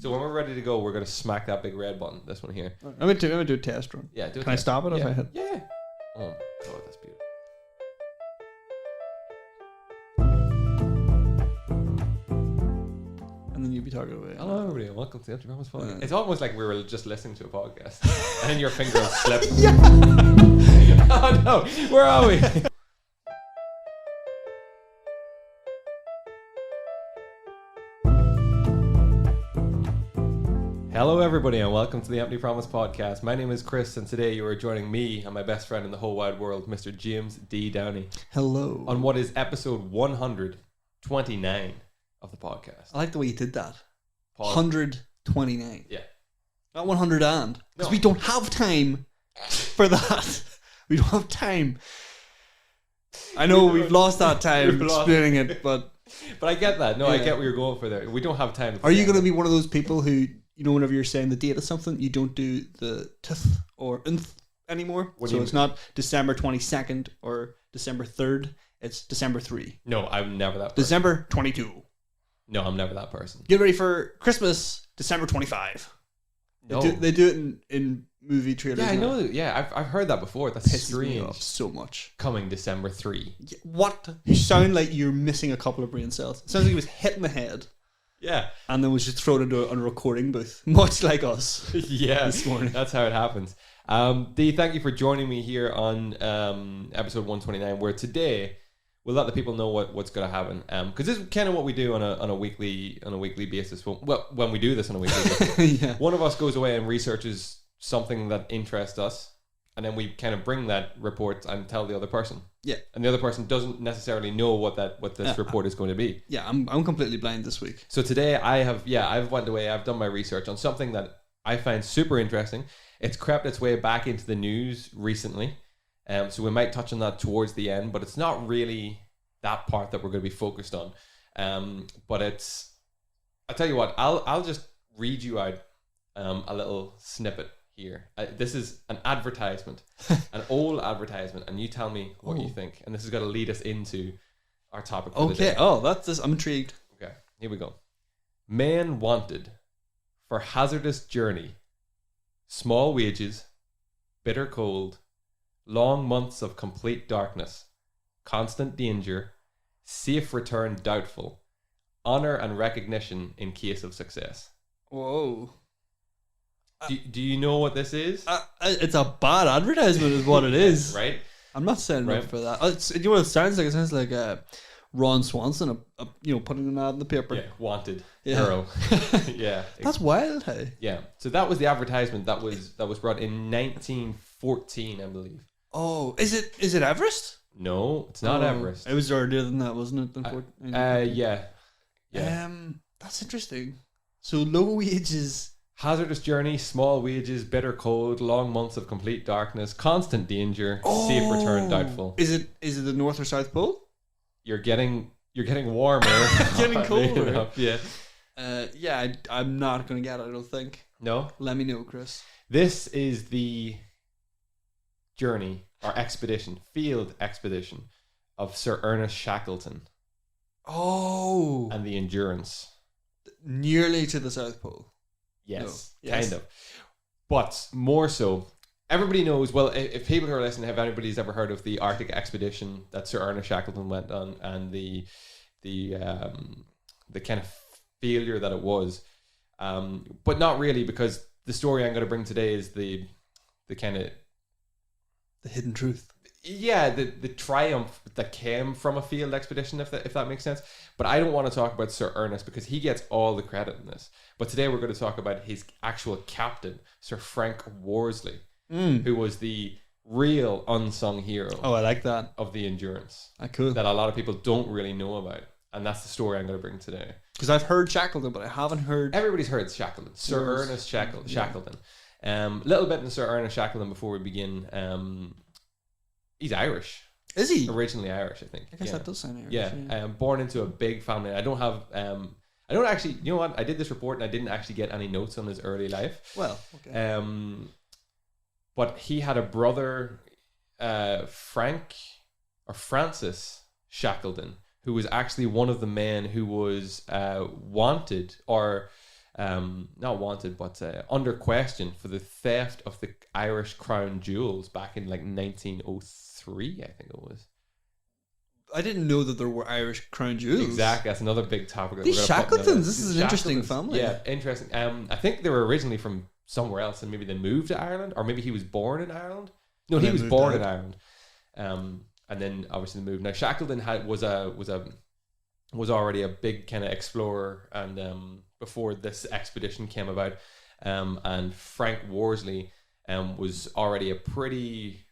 So when we're ready to go, we're going to smack that big red button. This one here. I'm going to do a test run. Yeah, do it. Can I stop it if I hit? Yeah. Oh, God, that's beautiful. And then you'll be talking away. Hello, everybody, and welcome to the Empty Promise Podcast. It's almost like we were just listening to a podcast, and then your finger will slip. Oh no, where are we? Hello, everybody, and welcome to the Empty Promise Podcast. My name is Chris, and today you are joining me and my best friend in the whole wide world, Mr. James D. Downey. Hello. On what is episode 129 of the podcast. I like the way you did that. Pause. 129. Yeah. Not 100 and. Because No. we don't have time for that. We don't have time. I know we've lost that time We've lost explaining it, but... But I get that. No, I Yeah. get where you're going for there. We don't have time. Are you going to be one of those people who, you know, whenever you're saying the date of something, you don't do the tth or nth anymore? What do So you it's mean? not December 22nd or December 3rd. It's December 3. No, I'm never that person. December 22. No, I'm never that person. Get ready for Christmas, December 25. No. They do it in movie trailers. Yeah, I now. know. Yeah, I've heard that before. That's Pisses me strange. off so much. Coming December 3. What? You sound like you're missing a couple of brain cells. It sounds like he was hit in the head Yeah. and then was just thrown into a recording booth, much like us. Yeah. This morning. That's how it happens. Dee, thank you for joining me here on episode 129, where today we'll let the people know what's going to happen. Because this is kind of what we do on a weekly basis. When we do this on a weekly basis. Yeah. One of us goes away and researches something that interests us, and then we kind of bring that report and tell the other person. Yeah. And the other person doesn't necessarily know what this report is going to be. Yeah, I'm completely blind this week. So today I've went away, I've done my research on something that I find super interesting. It's crept its way back into the news recently. So we might touch on that towards the end, but it's not really that part that we're going to be focused on. But I'll tell you what, I'll just read you out a little snippet here. This is an advertisement, an old advertisement, and you tell me what you think. And this is going to lead us into our topic for the day. Okay. Oh, that's this. I'm intrigued. Okay, here we go. Man wanted for hazardous journey, small wages, bitter cold, long months of complete darkness, constant danger, safe return doubtful, honor and recognition in case of success. Whoa. Do you know what this is? It's a bad advertisement, is what it is. Right? I'm not signing Right. up for that. You know what it sounds like? It sounds like Ron Swanson, putting an ad in the paper. Yeah, wanted. Yeah. Hero. Yeah. That's wild, hey? Yeah. So that was the advertisement that was brought in 1914, I believe. Oh, is it Everest? No, it's not Everest. It was earlier than that, wasn't it? Yeah. That's interesting. So low wages. Hazardous journey, small wages, bitter cold, long months of complete darkness, constant danger, safe return doubtful. Is it the North or South Pole? You're getting warmer. Getting oddly colder. enough, yeah. I'm not gonna get it. I don't think. No. Let me know, Chris. This is the journey or expedition, field expedition of Sir Ernest Shackleton Oh, and the Endurance. nearly to the South Pole. Yes, No. Yes. kind of. But more so, everybody knows, well, if people who are listening, have anybody's ever heard of the Arctic expedition that Sir Ernest Shackleton went on, and the kind of failure that it was, but not really, because the story I'm going to bring today is the kind of The hidden truth. the triumph that came from a field expedition, if that makes sense. But I don't want to talk about Sir Ernest because he gets all the credit in this. But today we're going to talk about his actual captain, Sir Frank Worsley, who was the real unsung hero Oh, I like that. of the Endurance Cool. that a lot of people don't really know about. And that's the story I'm going to bring today. Because I've heard Shackleton, but I haven't heard. Everybody's heard Shackleton, Sir Worsley. Ernest Shackleton. Little bit in Sir Ernest Shackleton before we begin. He's Irish. Is he? Originally Irish, I think. I guess that does sound Irish. Yeah. Born into a big family. I don't actually, you know what? I did this report and I didn't actually get any notes on his early life. Well, okay. But he had a brother, Francis Shackleton, who was actually one of the men who was wanted or not wanted, but under question for the theft of the Irish crown jewels back in like 1903, I think it was. I didn't know that there were Irish crown jewels. Exactly, that's another big topic. That These we're gonna put in Shackletons, this is an interesting family. Yeah, interesting. I think they were originally from somewhere else, and maybe they moved to Ireland, or maybe he was born in Ireland. No, he was born in Ireland, and then obviously they moved. Now Shackleton was already a big kind of explorer, and before this expedition came about, and Frank Worsley was already a pretty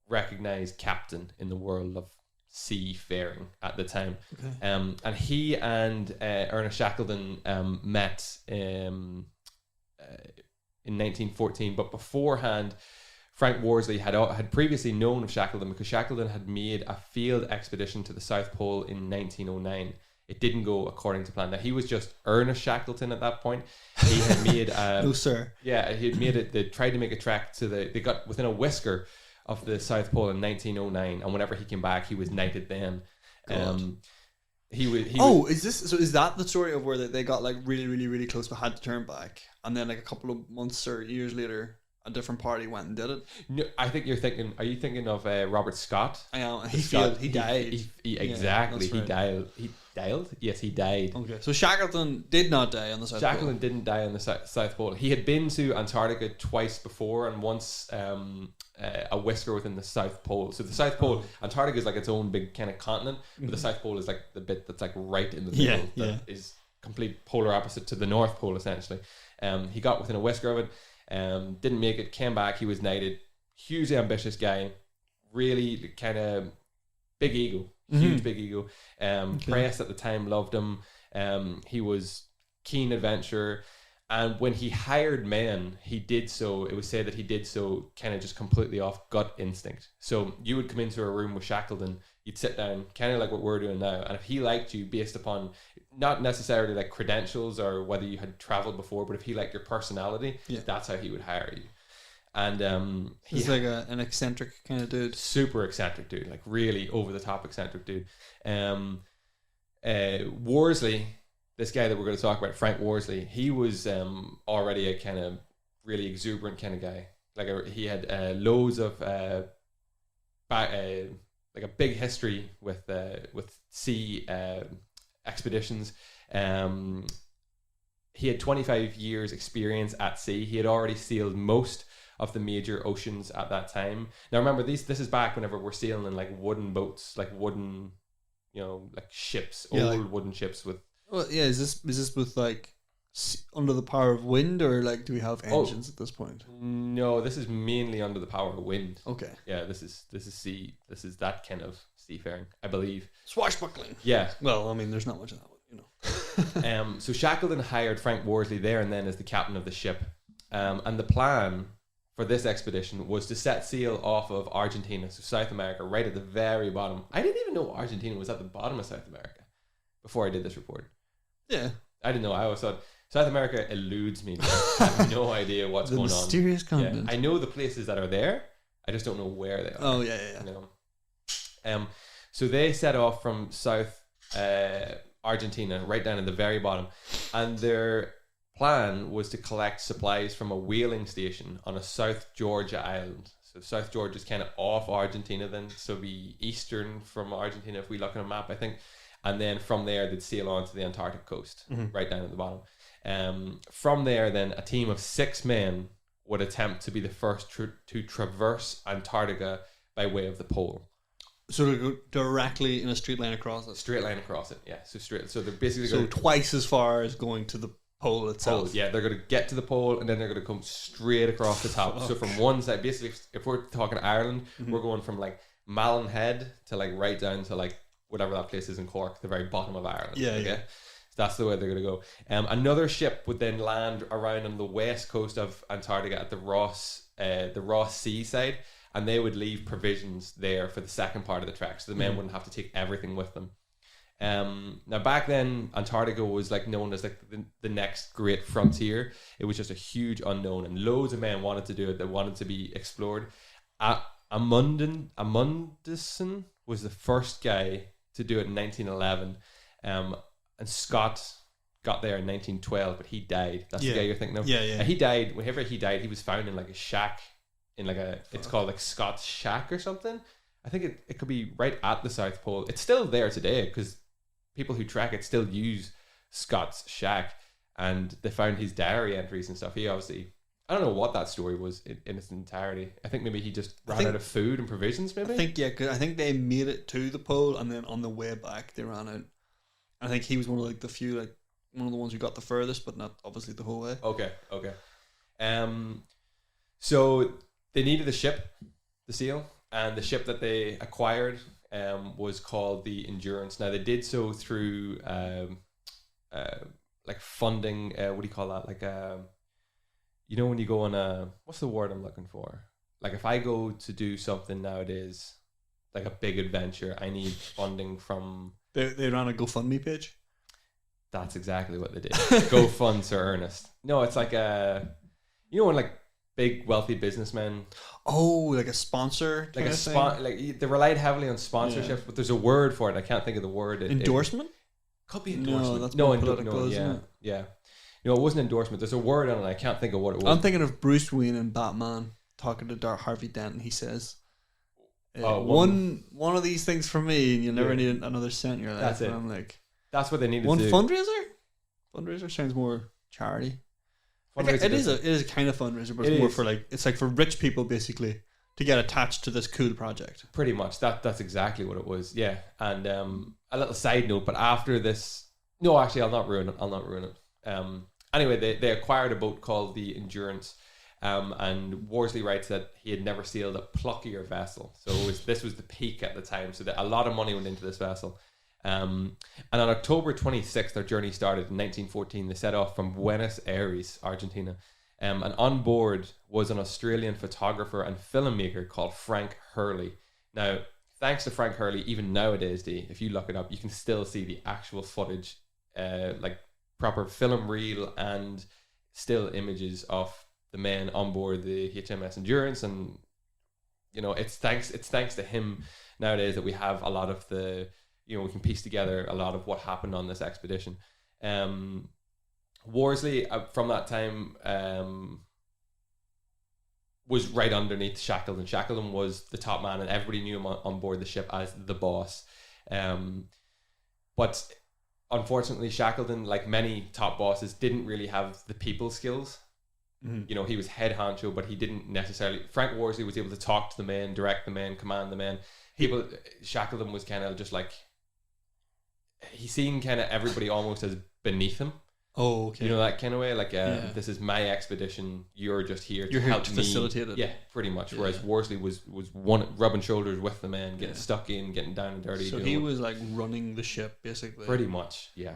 recognized captain in the world of seafaring at the time. Okay. And he and Ernest Shackleton met in 1914, but beforehand Frank Worsley had previously known of Shackleton because Shackleton had made a field expedition to the South Pole in 1909. It didn't go according to plan. Now, he was just Ernest Shackleton at that point. He had made no sir. Yeah, he had made it. They tried to make a trek to they got within a whisker of the South Pole in 1909, and whenever he came back, he was knighted then. Is that the story of where they got like really, really, really close but had to turn back, and then like a couple of months or years later, a different party went and did it? No, I think you're thinking. Are you thinking of Robert Scott? I am. He died. Exactly. Yeah, he died. He died. Yes, he died. Okay, so Shackleton did not die on the South Pole. Shackleton didn't die on the South Pole. He had been to Antarctica twice before, and once a whisker within the South Pole. So the South Pole, Antarctica is like its own big kind of continent, but the South Pole is like the bit that's like right in the middle. That is complete polar opposite to the North Pole essentially. He got within a whisker of it. Didn't make it, came back, he was knighted. Hugely ambitious guy, really kind of big ego, huge big ego. Press at the time loved him. He was keen adventurer, and when he hired men, he did so, it was said that he did so kind of just completely off gut instinct. So you would come into a room with Shackleton, you'd sit down kind of like what we're doing now, and if he liked you based upon not necessarily like credentials or whether you had traveled before, but if he liked your personality, that's how he would hire you. And he's like an eccentric kind of dude, super eccentric dude, like really over the top eccentric dude. Worsley, this guy that we're going to talk about, Frank Worsley, he was already a kind of really exuberant kind of guy. Like he had loads of like a big history with sea expeditions. He had 25 years experience at sea. He had already sailed most of the major oceans at that time. Now remember, this is back whenever we're sailing in like wooden boats, like wooden, like ships, old wooden ships with. Well, yeah. Is this with like under the power of wind, or like do we have engines at this point? No, this is mainly under the power of wind. Okay. Yeah, this is sea. This is that kind of seafaring, I believe. Swashbuckling. Yeah. Well, I mean, there's not much of that, So Shackleton hired Frank Worsley there and then as the captain of the ship, and the plan for this expedition was to set sail off of Argentina, so South America, right at the very bottom. I didn't even know Argentina was at the bottom of South America before I did this report. Yeah. I didn't know. I always thought South America eludes me. I have no idea what's going on. The mysterious continent. Yeah. I know the places that are there. I just don't know where they are. Oh, yeah. So they set off from South Argentina, right down at the very bottom, and their plan was to collect supplies from a whaling station on a South Georgia island. So South Georgia is kind of off Argentina then, so be eastern from Argentina if we look on a map, I think. And then from there, they'd sail on to the Antarctic coast, right down at the bottom. From there, then, a team of 6 men would attempt to be the first to traverse Antarctica by way of the pole. So to go directly in a straight line across it? Straight line across it, yeah. So they're basically twice as far as going to the pole itself. Yeah, they're going to get to the pole and then they're going to come straight across the top. So from one side, basically, if we're talking Ireland, we're going from like Malin Head to like right down to like whatever that place is in Cork, the very bottom of Ireland. Yeah. So that's the way they're going to go. Another ship would then land around on the west coast of Antarctica at the Ross Sea side, and they would leave provisions there for the second part of the trek, so the men wouldn't have to take everything with them. Now back then, Antarctica was like known as like the next great frontier. It was just a huge unknown, and loads of men wanted to do it. They wanted to be explored. Amundsen was the first guy to do it in 1911, and Scott got there in 1912, but he died. That's the guy you're thinking of. Yeah, yeah. And he died. Whenever he died, he was found in like a shack, in like a. It's called like Scott's Shack or something. I think it could be right at the South Pole. It's still there today because people who track it still use Scott's Shack, and they found his diary entries and stuff. He obviously, I don't know what that story was in its entirety. I think maybe he just ran out of food and provisions. Maybe I think 'cause I think they made it to the pole, and then on the way back they ran out. I think he was one of like the few, like one of the ones who got the furthest, but not obviously the whole way. Okay. So they needed a ship to sail, and the ship that they acquired was called the Endurance. Now they did so through like funding. What do you call that? Like you know, when you go on a, what's the word I'm looking for? Like if I go to do something nowadays, like a big adventure, I need funding from. They ran a GoFundMe page. That's exactly what they did. Go fund Sir Ernest. No, it's like you know, when like big wealthy businessmen. Oh, like a sponsor, like a like they relied heavily on sponsorship, but there's a word for it. I can't think of the word. Endorsement. Could be endorsement. No, that's more political, yeah, isn't it? yeah. No, it wasn't endorsement. There's a word on it. I can't think of what it was. I'm thinking of Bruce Wayne and Batman talking to Dark Harvey Dent, and he says, one of these things for me, and you'll never need another cent in your life." That's it. And I'm like, that's what they needed. One to do. fundraiser sounds more charity. Fundraiser It is a kind of fundraiser, but it's more for like, it's like for rich people basically to get attached to this cool project. Pretty much. That's exactly what it was. Yeah. And a little side note, but after this, no, actually, I'll not ruin it. Anyway, they acquired a boat called the Endurance, and Worsley writes that he had never sailed a pluckier vessel. So this was the peak at the time. So that a lot of money went into this vessel. And on October 26th, their journey started in 1914. They set off from Buenos Aires, Argentina. And on board was an Australian photographer and filmmaker called Frank Hurley. Now, thanks to Frank Hurley, even nowadays, if you look it up, you can still see the actual footage, like proper film reel and still images of the men on board the HMS Endurance. And you know, it's thanks to him nowadays that we have a lot of the, you know, we can piece together a lot of what happened on this expedition. Worsley, from that time, was right underneath Shackleton. Shackleton was the top man, and everybody knew him on board the ship as the boss. But unfortunately, Shackleton, like many top bosses, didn't really have the people skills. Mm-hmm. You know, he was head honcho, but he didn't necessarily. Frank Worsley was able to talk to the men, direct the men, command the men. Shackleton was kind of just like, he seen kind of everybody almost as beneath him. Oh, okay. You know, that kind of way, like, this is my expedition. You're just here to help me facilitate it. Yeah, pretty much. Yeah. Whereas Worsley was rubbing shoulders with the men, getting stuck in, getting down and dirty. So he was like running the ship, basically. Pretty much, yeah.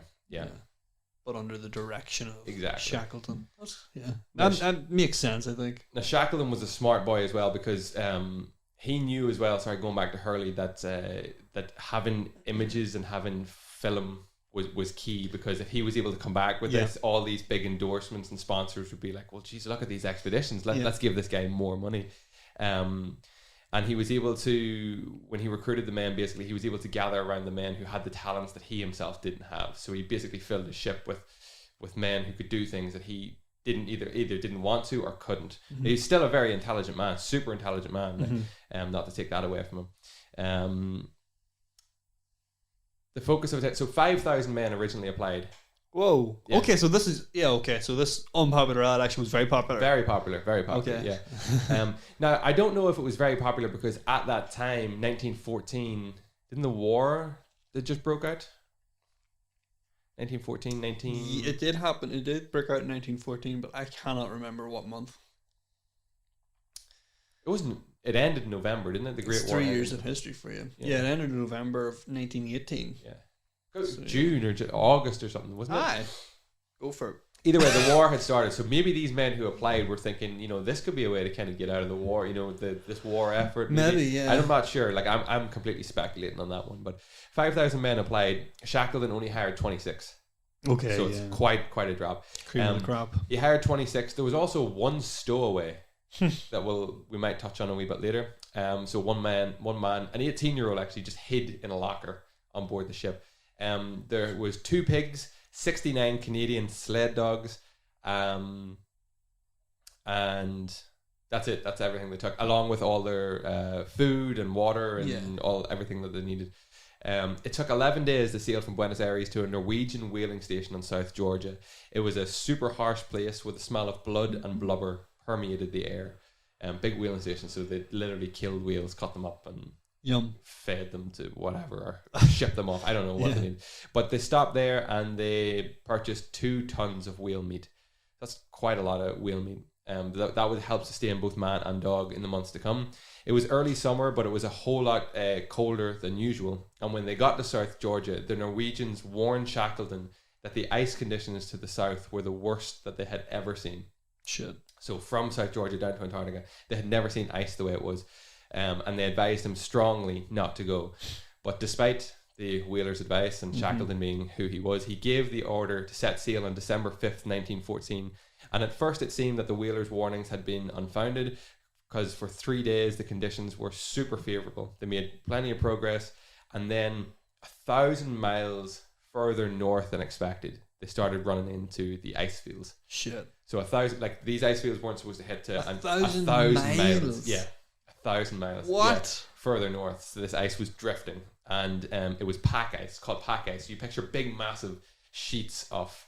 But under the direction of Shackleton. Yeah, that makes sense, I think. Now, Shackleton was a smart boy as well, because he knew as well. Sorry, going back to Hurley, that having images and having film was key, because if he was able to come back with this, all these big endorsements and sponsors would be like, well, geez, look at these expeditions. Let's give this guy more money. And he was able to, when he recruited the men, basically, he was able to gather around the men who had the talents that he himself didn't have. So he basically filled his ship with men who could do things that he didn't either didn't want to or couldn't. Mm-hmm. He's still a very intelligent man, super intelligent man. Mm-hmm. Not to take that away from him. The focus of it, so 5,000 men originally applied. Whoa. Yeah. Okay, so this is so this unpopular ad action was very popular. Very popular. Okay. Yeah. Now I don't know if it was very popular because at that time, 1914, didn't the war that just broke out? 1914, It did happen. It did break out in 1914, but I cannot remember what month. It wasn't. It ended in November, didn't it? The Great War. 3 years of history for you. Yeah, it ended in November of 1918. Yeah. June or August or something, wasn't it? Aye. Go for it. Either way, the war had started. So maybe these men who applied were thinking, you know, this could be a way to kind of get out of the war, you know, this war effort. Maybe, yeah. I'm not sure. Like, I'm completely speculating on that one. But 5,000 men applied. Shackleton only hired 26. Okay. So it's quite a drop. Cream of the crop. He hired 26. There was also one stowaway that we might touch on a wee bit later. So one man, an 18-year-old actually just hid in a locker on board the ship. There was 2 pigs, 69 Canadian sled dogs, and that's it. That's everything they took, along with all their food and water and everything that they needed. It took 11 days to sail from Buenos Aires to a Norwegian whaling station in South Georgia. It was a super harsh place with the smell of blood and blubber permeated the air. Big whaling station, so they literally killed whales, cut them up, and fed them to whatever, or shipped them off. I don't know what they needed. But they stopped there and they purchased 2 tons of whale meat. That's quite a lot of whale meat. That would help sustain both man and dog in the months to come. It was early summer, but it was a whole lot colder than usual. And when they got to South Georgia, the Norwegians warned Shackleton that the ice conditions to the south were the worst that they had ever seen. Shit. So from South Georgia down to Antarctica, they had never seen ice the way it was. And they advised him strongly not to go. But despite the whaler's advice and Shackleton being who he was, he gave the order to set sail on December 5th, 1914. And at first it seemed that the whaler's warnings had been unfounded, because for 3 days the conditions were super favourable. They made plenty of progress, and then 1,000 miles further north than expected, they started running into the ice fields. Shit. So 1,000, like these ice fields weren't supposed to hit to 1,000 miles. Yeah, 1,000 miles. What? Yeah, further north. So this ice was drifting, and it was pack ice, called pack ice. You picture big, massive sheets of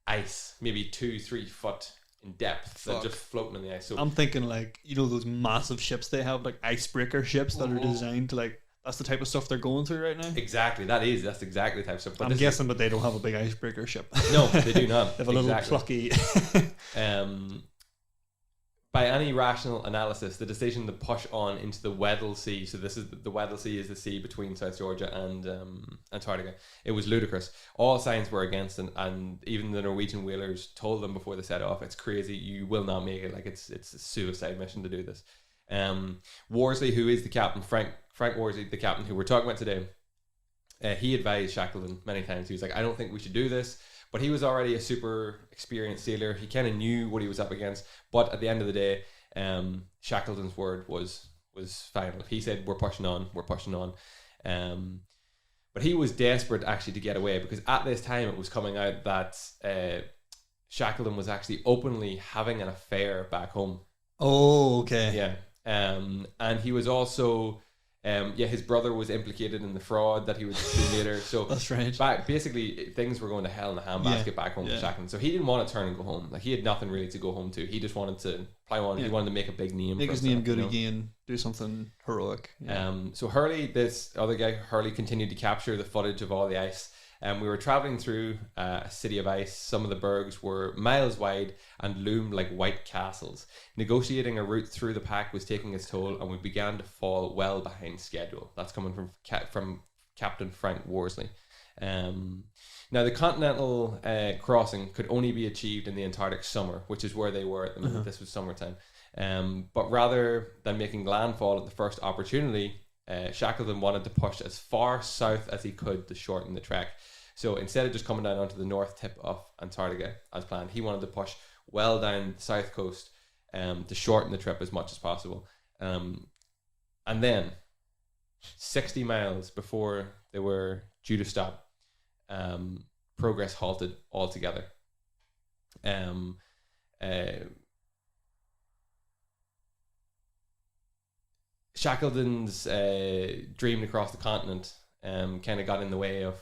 ice, maybe 2-3 foot in depth, that just floating in the ice. So I'm thinking like, you know, those massive ships they have, like icebreaker ships that are designed to like. That's the type of stuff they're going through right now. Exactly, that's exactly the type of stuff. But I'm guessing, but they don't have a big icebreaker ship. No, they do not. They have a little plucky. By any rational analysis, the decision to push on into the Weddell Sea, so this is the Weddell Sea is the sea between South Georgia and Antarctica. It was ludicrous. All signs were against it, and even the Norwegian whalers told them before they set off, "It's crazy. You will not make it. Like it's a suicide mission to do this." Worsley, who is the captain, Frank Worsley, the captain who we're talking about today, he advised Shackleton many times. He was like, "I don't think we should do this." But he was already a super experienced sailor. He kind of knew what he was up against. But at the end of the day, Shackleton's word was final. He said, we're pushing on. But he was desperate actually to get away, because at this time it was coming out that Shackleton was actually openly having an affair back home. Oh, okay. Yeah. And he was also... his brother was implicated in the fraud that he would do later. So that's right. Basically, things were going to hell in a handbasket back home to Shackleton. So he didn't want to turn and go home. Like, he had nothing really to go home to. He just wanted to plow on. He wanted to make a big name. Make his name good again. Do something heroic. Yeah. So Hurley, this other guy, continued to capture the footage of all the ice. We were traveling through a city of ice. Some of the bergs were miles wide and loomed like white castles. Negotiating a route through the pack was taking its toll, and we began to fall well behind schedule. That's coming from Captain Frank Worsley. Now, the continental crossing could only be achieved in the Antarctic summer, which is where they were at the moment. This was summertime. But rather than making landfall at the first opportunity, Shackleton wanted to push as far south as he could to shorten the trek. So instead of just coming down onto the north tip of Antarctica as planned, he wanted to push well down the south coast to shorten the trip as much as possible. And then 60 miles before they were due to stop, progress halted altogether. Shackleton's dream across the continent kind of got in the way of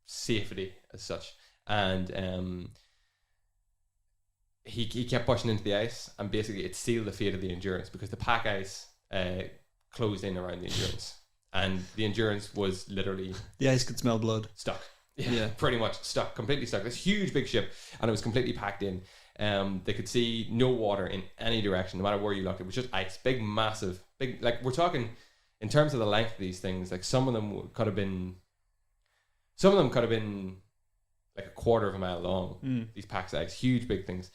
safety as such, and he kept pushing into the ice, and basically it sealed the fate of the Endurance, because the pack ice closed in around the Endurance, and the Endurance was literally... The ice could smell blood. Stuck. Yeah, pretty much stuck, completely stuck. This huge big ship, and it was completely packed in. They could see no water in any direction, no matter where you looked. It was just ice, big, massive, big. Like, we're talking in terms of the length of these things. Like, some of them could have been like a quarter of a mile long. These packs of ice, huge, big things.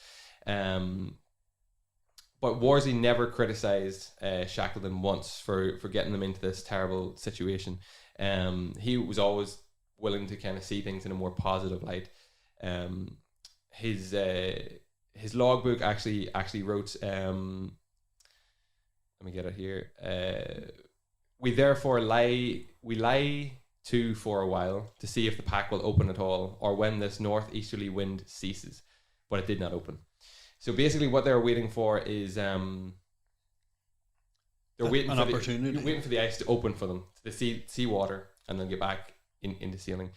But Worsley never criticized Shackleton once for getting them into this terrible situation. He was always willing to kind of see things in a more positive light. His logbook actually wrote, let me get it here. We lie to for a while to see if the pack will open at all or when this northeasterly wind ceases, but it did not open. So basically what they're waiting for is they're waiting an for opportunity. waiting for the ice to open for them, to the sea water, and then get back into sailing.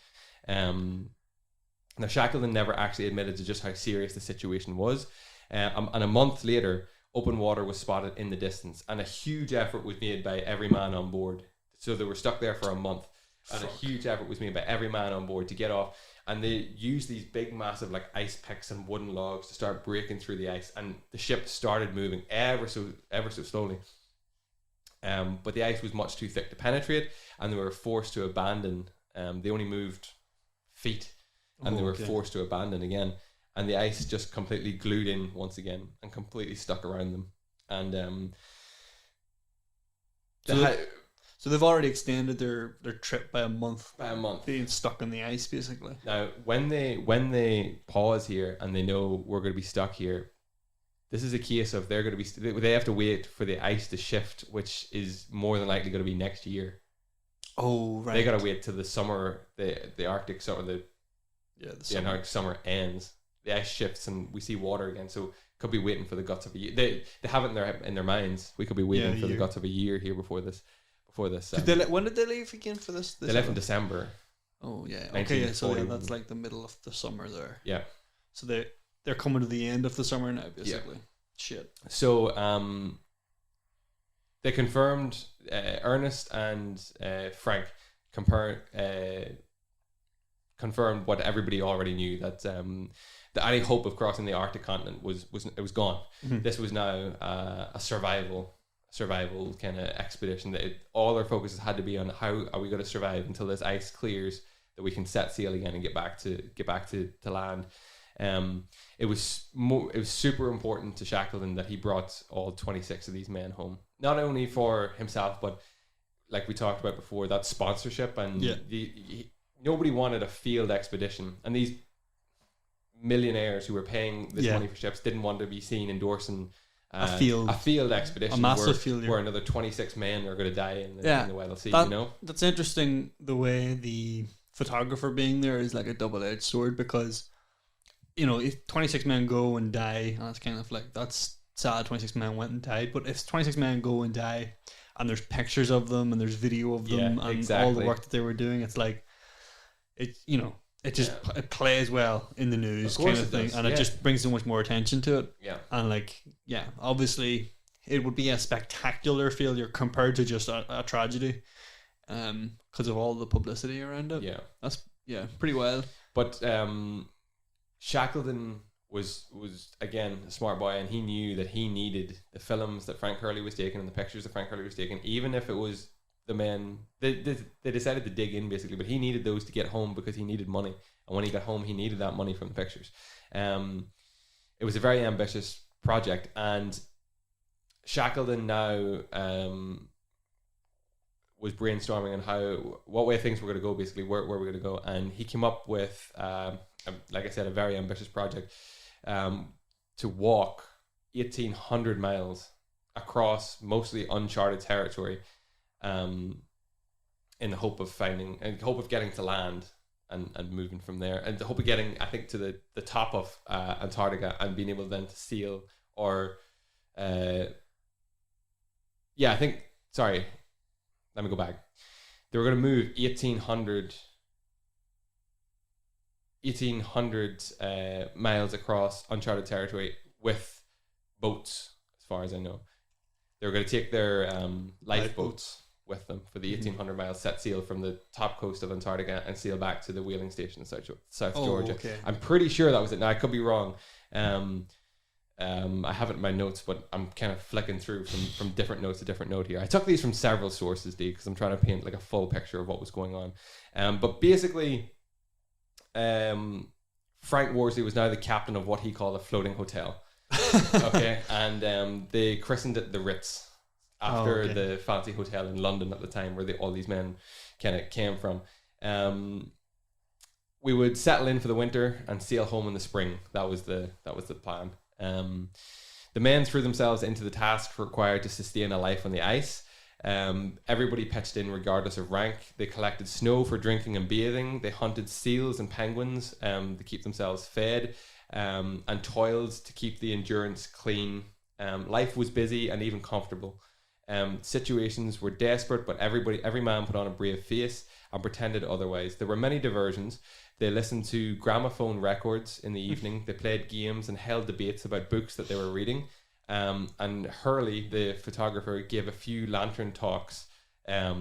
Now Shackleton never actually admitted to just how serious the situation was, and a month later open water was spotted in the distance, and a huge effort was made by every man on board. So they were stuck there for a month, and a huge effort was made by every man on board to get off. And they used these big, massive like ice picks and wooden logs to start breaking through the ice, and the ship started moving ever so slowly. But the ice was much too thick to penetrate, and they were forced to abandon. They only moved feet, and they were forced to abandon again. And the ice just completely glued in once again and completely stuck around them. And so they've already extended their trip by a month. Being stuck in the ice, basically. Now, when they pause here and they know we're going to be stuck here, this is a case of they have to wait for the ice to shift, which is more than likely going to be next year. Oh, right. They got to wait till the summer, the Arctic summer, the Antarctic summer ends. The ice shifts and we see water again. So could be waiting for the guts of a year. They have it in their minds. We could be waiting for the guts of a year here before this. When did they leave again for this? They left in December. Oh yeah. Okay. Yeah, so that's like the middle of the summer there. Yeah. So they're coming to the end of the summer now, basically. Yeah. Shit. So they confirmed Ernest and Frank confirmed what everybody already knew, that any hope of crossing the Arctic continent was gone. Mm-hmm. This was now a survival kind of expedition. That all their focus had to be on how are we going to survive until this ice clears, that we can set sail again and get back to land. It was super important to Shackleton that he brought all 26 of these men home, not only for himself, but like we talked about before, that sponsorship. And nobody wanted a field expedition, and these millionaires who were paying this money for ships didn't want to be seen endorsing a field expedition, a massive field, where another 26 men are going to die in the Weddell Sea. That's interesting. The way the photographer being there is like a double-edged sword, because if 26 men go and die, and it's kind of like, that's sad, 26 men went and died. But if 26 men go and die, and there's pictures of them and there's video of them and all the work that they were doing, it's like it it plays well in the news kind of thing, and it just brings so much more attention to it. And obviously it would be a spectacular failure compared to just a tragedy, because of all the publicity around it. That's pretty wild. But Shackleton was again a smart boy, and he knew that he needed the films that Frank Hurley was taking and the pictures that Frank Hurley was taking, even if it was the men. They decided to dig in basically, but he needed those to get home because he needed money, and when he got home he needed that money from the pictures. It was a very ambitious project, and Shackleton now was brainstorming on what way things were going to go, basically where we're going to go, and he came up with like I said, a very ambitious project, to walk 1,800 miles across mostly uncharted territory, in the hope of getting to land and moving from there, and the hope of getting, I think, to the top of Antarctica and being able then to sail, or let me go back. They were going to move 1,800 miles across uncharted territory with boats, as far as I know. They were going to take their lifeboats with them for the 1,800 miles, set sail from the top coast of Antarctica and sail back to the whaling station in South Georgia. Okay. I'm pretty sure that was it. Now, I could be wrong. I have it in my notes, but I'm kind of flicking through from different note to different note here. I took these from several sources, D, because I'm trying to paint like a full picture of what was going on. But basically, Frank Worsley was now the captain of what he called a floating hotel. Okay, and they christened it the Ritz after the fancy hotel in London at the time where all these men kind of came from. We would settle in for the winter and sail home in the spring. That was the plan. The men threw themselves into the task required to sustain a life on the ice. Everybody pitched in regardless of rank. They collected snow for drinking and bathing. They hunted seals and penguins to keep themselves fed, and toiled to keep the Endurance clean. Life was busy and even comfortable. Situations were desperate, but every man put on a brave face and pretended otherwise. There were many diversions. They listened to gramophone records in the evening. They played games and held debates about books that they were reading. And Hurley, the photographer, gave a few lantern talks at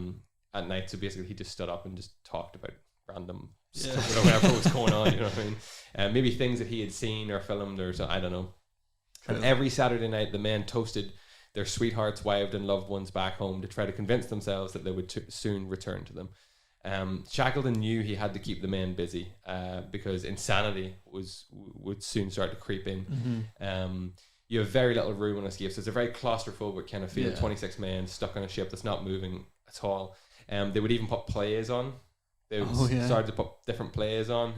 night. So basically, he just stood up and just talked about random stuff, whatever was going on. You know what I mean? Maybe things that he had seen or filmed or so. I don't know. Cool. And every Saturday night, the men toasted their sweethearts, wives, and loved ones back home to try to convince themselves that they would soon return to them. Shackleton knew he had to keep the men busy because insanity would soon start to creep in. You have very little room on a ship, so it's a very claustrophobic kind of feel. 26 men stuck on a ship that's not moving at all. They would even put plays on. They would start to put different plays on.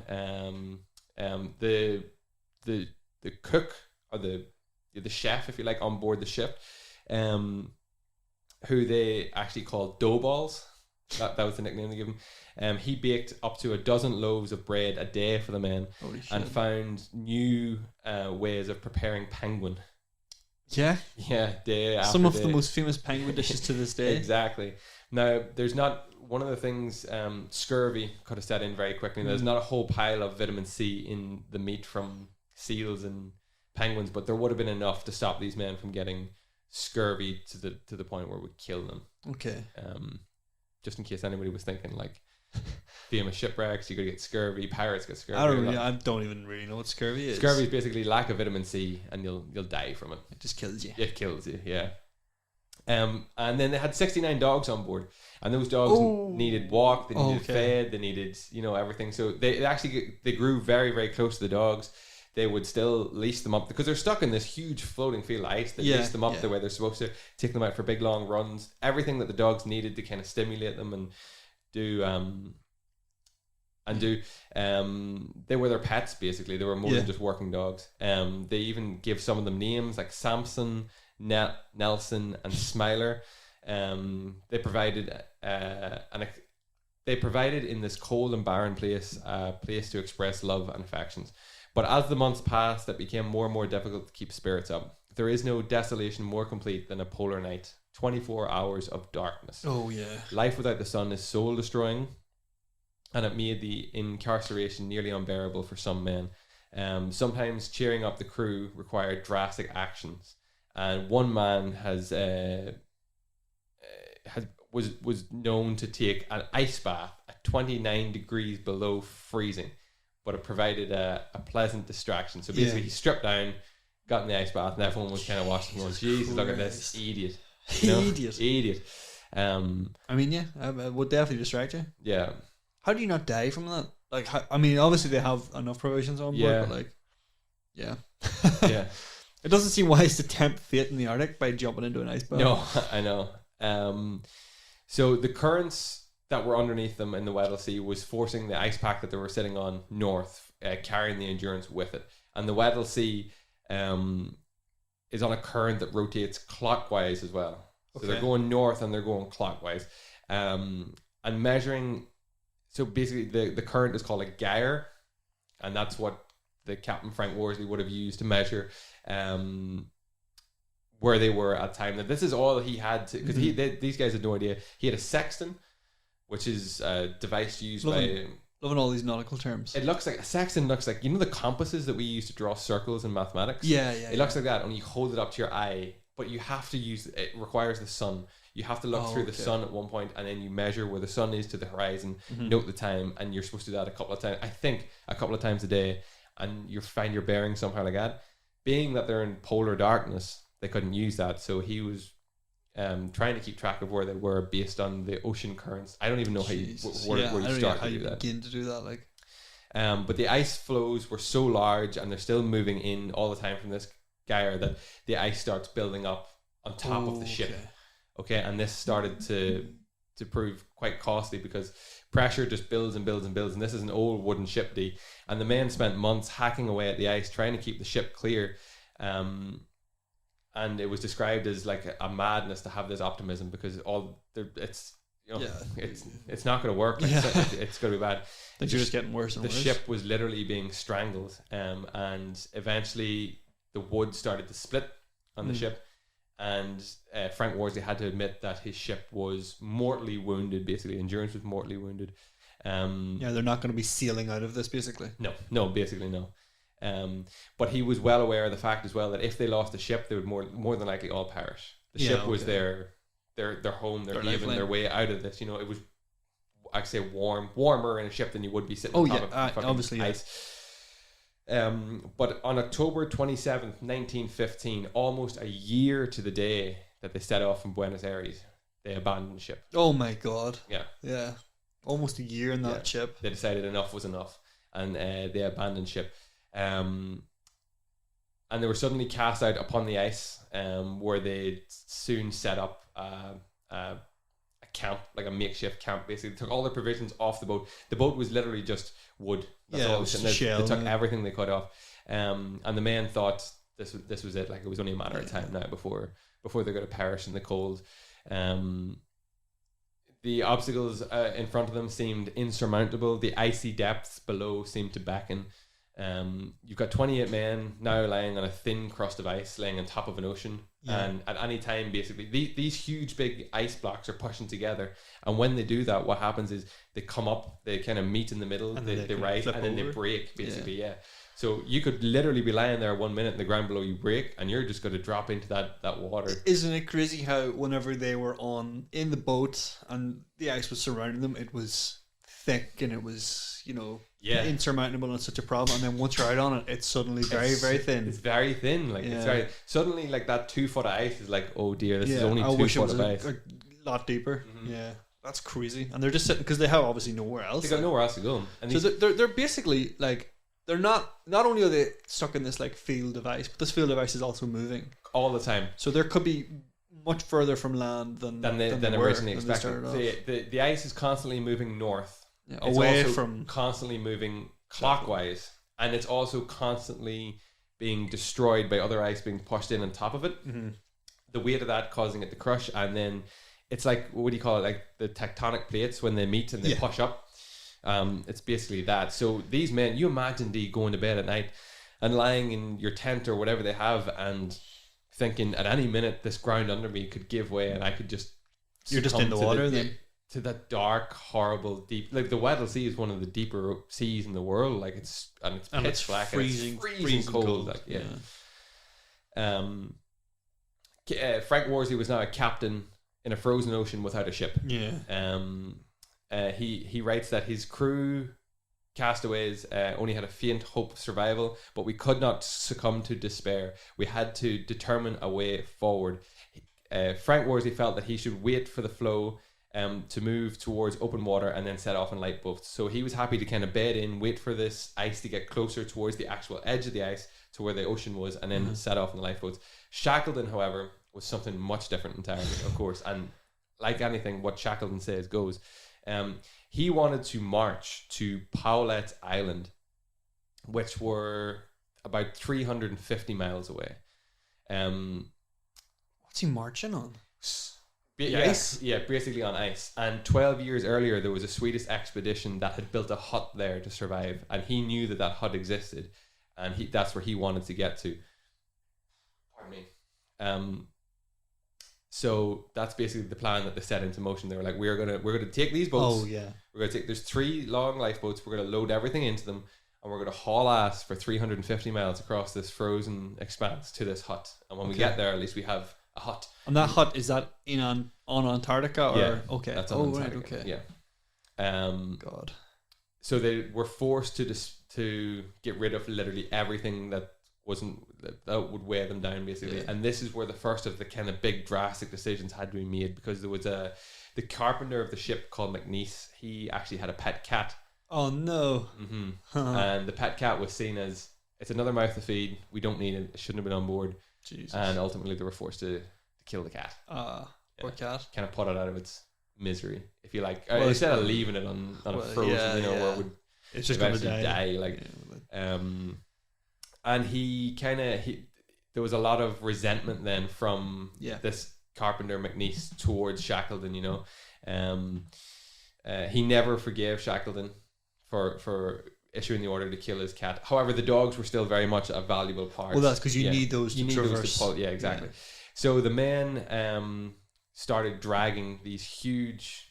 The cook or the chef, if you like, on board the ship, who they actually called Doughballs. That was the nickname they gave him. He baked up to 12 loaves of bread a day for the men and found new ways of preparing penguin. Yeah, day after Some of day. the most famous penguin dishes to this day. Exactly. Now, there's not one of the things, scurvy could have set in very quickly. There's not a whole pile of vitamin C in the meat from seals and penguins, but there would have been enough to stop these men from getting scurvy to the point where it would kill them. Okay. Just in case anybody was thinking, like, famous shipwrecks, you could get scurvy, pirates get scurvy. I don't even really know what scurvy is. Scurvy is basically lack of vitamin C, and you'll die from it. It just kills you. It kills you, yeah. And then they had 69 dogs on board, and those dogs needed walk, they needed fed, they needed everything. So they grew very, very close to the dogs. They would still leash them up because they're stuck in this huge floating field of ice. They leash them up the way they're supposed to, take them out for big long runs. Everything that the dogs needed to kind of stimulate them and do. They were their pets basically. They were more than just working dogs. They even gave some of them names like Samson, Nelson, and Smiler. They provided in this cold and barren place a place to express love and affections. But as the months passed, it became more and more difficult to keep spirits up. There is no desolation more complete than a polar night. 24 hours of darkness. Oh, yeah. Life without the sun is soul destroying, and it made the incarceration nearly unbearable for some men. Sometimes cheering up the crew required drastic actions. And one man was known to take an ice bath at 29 degrees below freezing. But it provided a pleasant distraction. So basically, he stripped down, got in the ice bath, and everyone was kind of watching and going, Jesus, look at this idiot. Idiot. I mean, it would definitely distract you. Yeah. How do you not die from that? Like, obviously they have enough provisions on board, but like, yeah. It doesn't seem wise to tempt fate in the Arctic by jumping into an ice bath. No, I know. So the currents that were underneath them in the Weddell Sea was forcing the ice pack that they were sitting on north, carrying the Endurance with it. And the Weddell Sea is on a current that rotates clockwise as well. So they're going north and they're going clockwise. And measuring, so basically the current is called a gyre, and that's what the Captain Frank Worsley would have used to measure where they were at the time. That this is all he had to, because these guys had no idea. He had a sextant, which is a device used by... Loving all these nautical terms. It looks like... A sextant looks like... You know the compasses that we use to draw circles in mathematics? Yeah. It looks like that, and you hold it up to your eye, but you have to use... It requires the sun. You have to look through the sun at one point, and then you measure where the sun is to the horizon, note the time, and you're supposed to do that a couple of times. I think a couple of times a day, and you find your bearings somehow like that. Being that they're in polar darkness, they couldn't use that, so he was... trying to keep track of where they were based on the ocean currents. I don't even know where you start to do that. Begin to do that, like. But the ice floes were so large, and they're still moving in all the time from this gyre, that the ice starts building up on top of the ship. Okay, and this started to prove quite costly because pressure just builds and builds and builds, and this is an old wooden ship, and the men spent months hacking away at the ice trying to keep the ship clear. and it was described as like a madness to have this optimism because it's it's not going to work. Like, it's going to be bad. Things are just getting worse and worse. The ship was literally being strangled, and eventually the wood started to split on the ship, and Frank Worsley had to admit that his ship was mortally wounded. Basically, Endurance was mortally wounded. They're not going to be sailing out of this. Basically, no, basically no. But he was well aware of the fact as well that if they lost the ship, they would more than likely all perish. The ship was their home, their haven, their way out of this. You know, it was, I'd say, warmer in a ship than you would be sitting on top of fucking obviously ice. But on October 27th, 1915, almost a year to the day that they set off from Buenos Aires, they abandoned the ship. Oh my God. Yeah. Almost a year in that ship. They decided enough was enough, and they abandoned ship. And they were suddenly cast out upon the ice, where they soon set up a camp, like a makeshift camp. Basically, they took all their provisions off the boat. The boat was literally just wood. That's all it was. They took everything they cut off, and the men thought this was it. Like, it was only a matter of time now before they're going to perish in the cold. The obstacles in front of them seemed insurmountable. The icy depths below seemed to beckon. You've got 28 men now lying on a thin crust of ice, laying on top of an ocean, and at any time, basically, these huge big ice blocks are pushing together, and when they do that, what happens is they come up, they kind of meet in the middle, they rise, and then they break, basically. So you could literally be lying there 1 minute and the ground below you break, and you're just going to drop into that water. Isn't it crazy how whenever they were in the boat and the ice was surrounding them, it was thick and it was, insurmountable and such a problem, and then once you're out on it, it's suddenly very, very thin. It's very thin. Like, it's very suddenly, like, that 2 foot of ice is like, oh dear, this is only 2 foot of ice. A lot deeper. That's crazy. And they're just sitting because they have obviously nowhere else. They got nowhere else to go. And so they're basically like, they're not only are they stuck in this like field of ice, but this field of ice is also moving all the time. So there could be much further from land than they originally expected. The ice is constantly moving north. It's away also from constantly moving clockwise, and it's also constantly being destroyed by other ice being pushed in on top of it. The weight of that causing it to crush, and then it's like, what do you call it, like the tectonic plates when they meet and they push up. It's basically that. So these men, you imagine going to bed at night and lying in your tent or whatever they have and thinking at any minute this ground under me could give way and I could just you're just in the water to that dark, horrible, deep, like the Weddell Sea is one of the deeper seas in the world. Like, it's pitch black, freezing cold. Like, Frank Worsley was now a captain in a frozen ocean without a ship. He writes that his crew castaways only had a faint hope of survival, but we could not succumb to despair. We had to determine a way forward. Frank Worsley felt that he should wait for the flow to move towards open water and then set off in light boats. So he was happy to kind of bed in, wait for this ice to get closer towards the actual edge of the ice to where the ocean was, and then set off in the lifeboats. Shackleton, however, was something much different entirely, of course, and like anything, what Shackleton says goes. He wanted to march to Paulet Island, which were about 350 miles away. What's he marching on? Ice? Yeah, basically on ice. And 12 years earlier, there was a Swedish expedition that had built a hut there to survive, and he knew that hut existed, and that's where he wanted to get to. Pardon me. So that's basically the plan that they set into motion. They were like, we're gonna take these boats. There's 3 long lifeboats. We're gonna load everything into them, and we're gonna haul ass for 350 miles across this frozen expanse to this hut. And when we get there, at least we have a hut. And that hut, is that on Antarctica or that's on Antarctica. Okay. God. So they were forced to get rid of literally everything that would weigh them down, basically. And this is where the first of the kind of big drastic decisions had to be made, because there was the carpenter of the ship called McNeice. He actually had a pet cat. Oh no. And the pet cat was seen as, it's another mouth to feed, we don't need it, shouldn't have been on board. Jesus. And ultimately they were forced to kill the cat. Poor cat. Kind of put it out of its misery, if you like. Instead of leaving it on a frozen, where it would it's just going to die. And he there was a lot of resentment then from Yeah. this carpenter McNeice towards Shackleton. He never forgave Shackleton for issuing the order to kill his cat. However, the dogs were still very much a valuable part. Well, that's because you need those to traverse. Yeah, exactly. Yeah. So the men started dragging these huge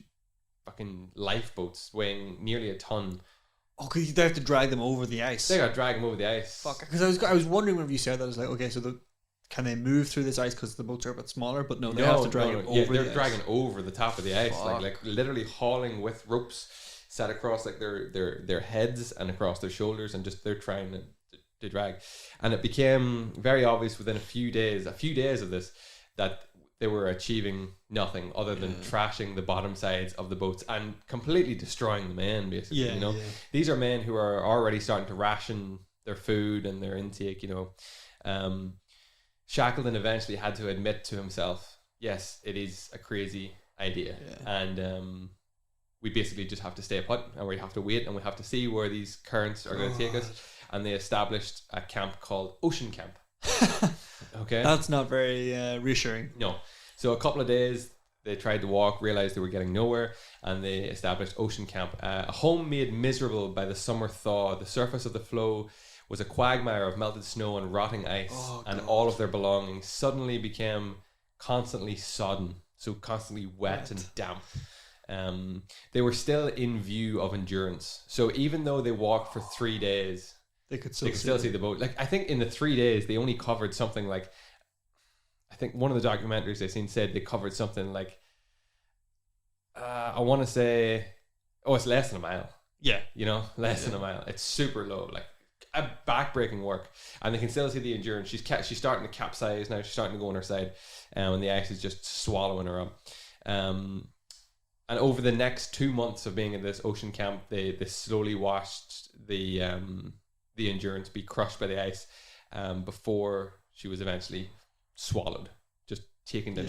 fucking lifeboats weighing nearly a ton. Oh, because they have to drag them over the ice. They got to drag them over the ice. Fuck. Because I was wondering whenever you said that, I was like, okay, so can they move through this ice because the boats are a bit smaller? But no, they have to drag it over. They're dragging over the top of the ice, like literally hauling with ropes set across like their heads and across their shoulders, and just they're trying to drag. And it became very obvious within a few days of this, that they were achieving nothing other than trashing the bottom sides of the boats and completely destroying the men, basically. These are men who are already starting to ration their food and their intake. Shackleton eventually had to admit to himself, yes, it is a crazy idea, and we basically just have to stay put, and we have to wait, and we have to see where these currents are going to take us. And they established a camp called Ocean Camp. Okay, that's not very reassuring. No. So a couple of days they tried to walk, realized they were getting nowhere, and they established Ocean Camp, a home made miserable by the summer thaw. The surface of the floe was a quagmire of melted snow and rotting ice, and all of their belongings suddenly became constantly sodden, so constantly wet and damp. They were still in view of Endurance, so even though they walked for 3 days, they could still see the boat. Like, I think in the 3 days they only covered something like, I think one of the documentaries I've seen said they covered something like, I want to say, it's less than a mile. Yeah, less than a mile. It's super low, like a backbreaking work, and they can still see the Endurance. She's starting to capsize now. She's starting to go on her side, and the ice is just swallowing her up. And over the next 2 months of being in this ocean camp, they slowly watched the Endurance be crushed by the ice, before she was eventually swallowed, just taken down.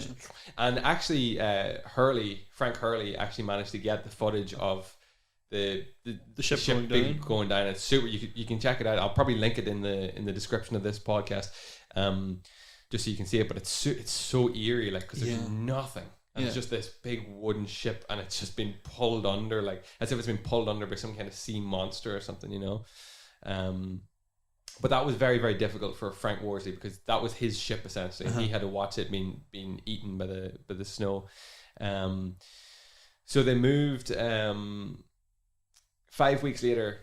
And actually, Frank Hurley actually managed to get the footage of the ship going down. It's super. You can check it out. I'll probably link it in the description of this podcast, just so you can see it. But it's so eerie, like, because there's nothing. And it's just this big wooden ship, and it's just been pulled under, like as if it's been pulled under by some kind of sea monster or something, But that was very, very difficult for Frank Worsley, because that was his ship essentially. He had to watch it being eaten by the snow. So they moved. 5 weeks later,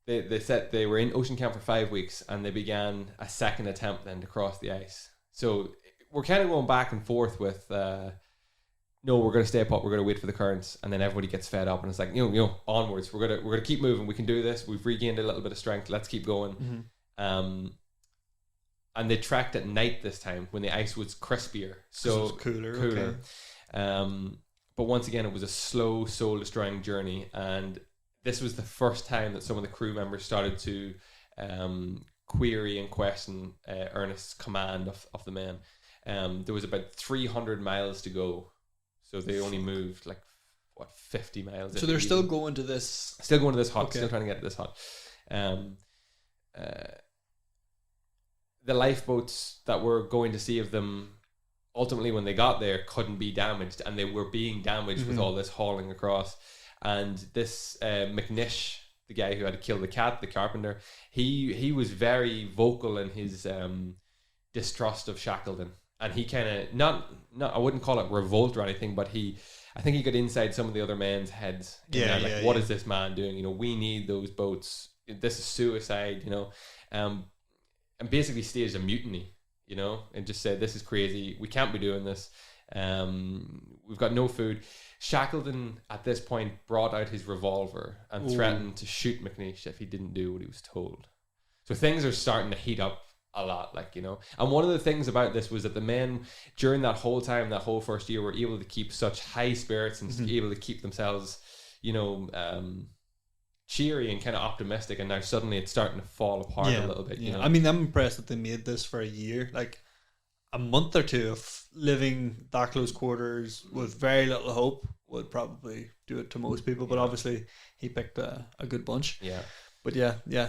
they said they were in Ocean Camp for 5 weeks, and they began a second attempt then to cross the ice. So we're kind of going back and forth with. No, we're going to stay put. We're going to wait for the currents, and then everybody gets fed up, and it's like onwards. We're going to keep moving. We can do this. We've regained a little bit of strength. Let's keep going. And they trekked at night this time when the ice was crispier, so it was cooler. Okay. But once again, it was a slow, soul destroying journey, and this was the first time that some of the crew members started to query and question Ernest's command of the men. There was about 300 miles to go. So they only moved 50 miles. So they're still going to this. Still going to this hut. Still trying to get to this hut. The lifeboats that were going to save them, ultimately when they got there, couldn't be damaged, and they were being damaged with all this hauling across. And this McNish, the guy who had killed the cat, the carpenter, he was very vocal in his distrust of Shackleton. And he kind of not I wouldn't call it revolt or anything, but I think he got inside some of the other men's heads. What is this man doing? We need those boats. This is suicide. And basically staged a mutiny. And just said, this is crazy. We can't be doing this. We've got no food. Shackleton at this point brought out his revolver and threatened to shoot McNeice if he didn't do what he was told. So things are starting to heat up a lot, and one of the things about this was that the men during that whole time, that whole first year, were able to keep such high spirits and able to keep themselves cheery and kind of optimistic, and now suddenly it's starting to fall apart a little bit. I mean, I'm impressed that they made this for a year, like a month or two of living that close quarters with very little hope would probably do it to most people, but obviously he picked a good bunch. But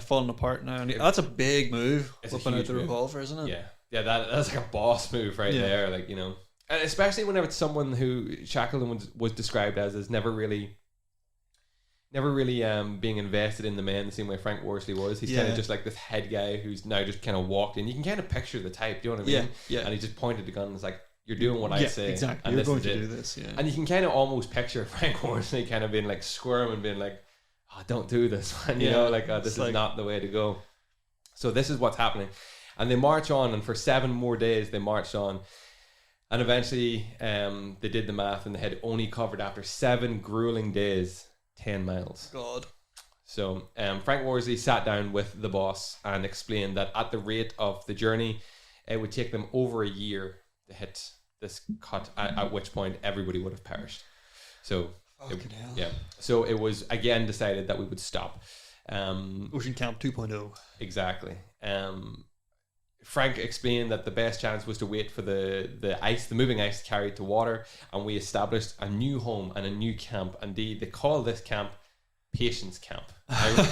falling apart now. And that's a big move, whipping out the revolver, isn't it? Yeah. Yeah, that's like a boss move right there. Like, you know, and especially whenever it's someone who Shackleton was described as never really being invested in the men the same way Frank Worsley was. He's kind of just like this head guy who's now just kind of walked in. You can kind of picture the type, do you know what I mean? Yeah. And he just pointed the gun and was like, you're doing what I say. Exactly. And you're going to do this, And you can kind of almost picture Frank Worsley kind of being like squirming and being like, oh, don't do this, man. You know, like, this is not the way to go. So this is what's happening. And they march on, and for 7 more days they marched on. And eventually they did the math, and they had only covered, after 7 grueling days, 10 miles. God. So Frank Worsley sat down with the boss and explained that at the rate of the journey, it would take them over a year to hit this cut, at which point everybody would have perished. So fucking hell. Yeah. So it was again decided that we would stop. Ocean Camp 2.0. Exactly. Frank explained that the best chance was to wait for the moving ice to carry it to water, and we established a new home and a new camp. Indeed, they call this camp Patience Camp,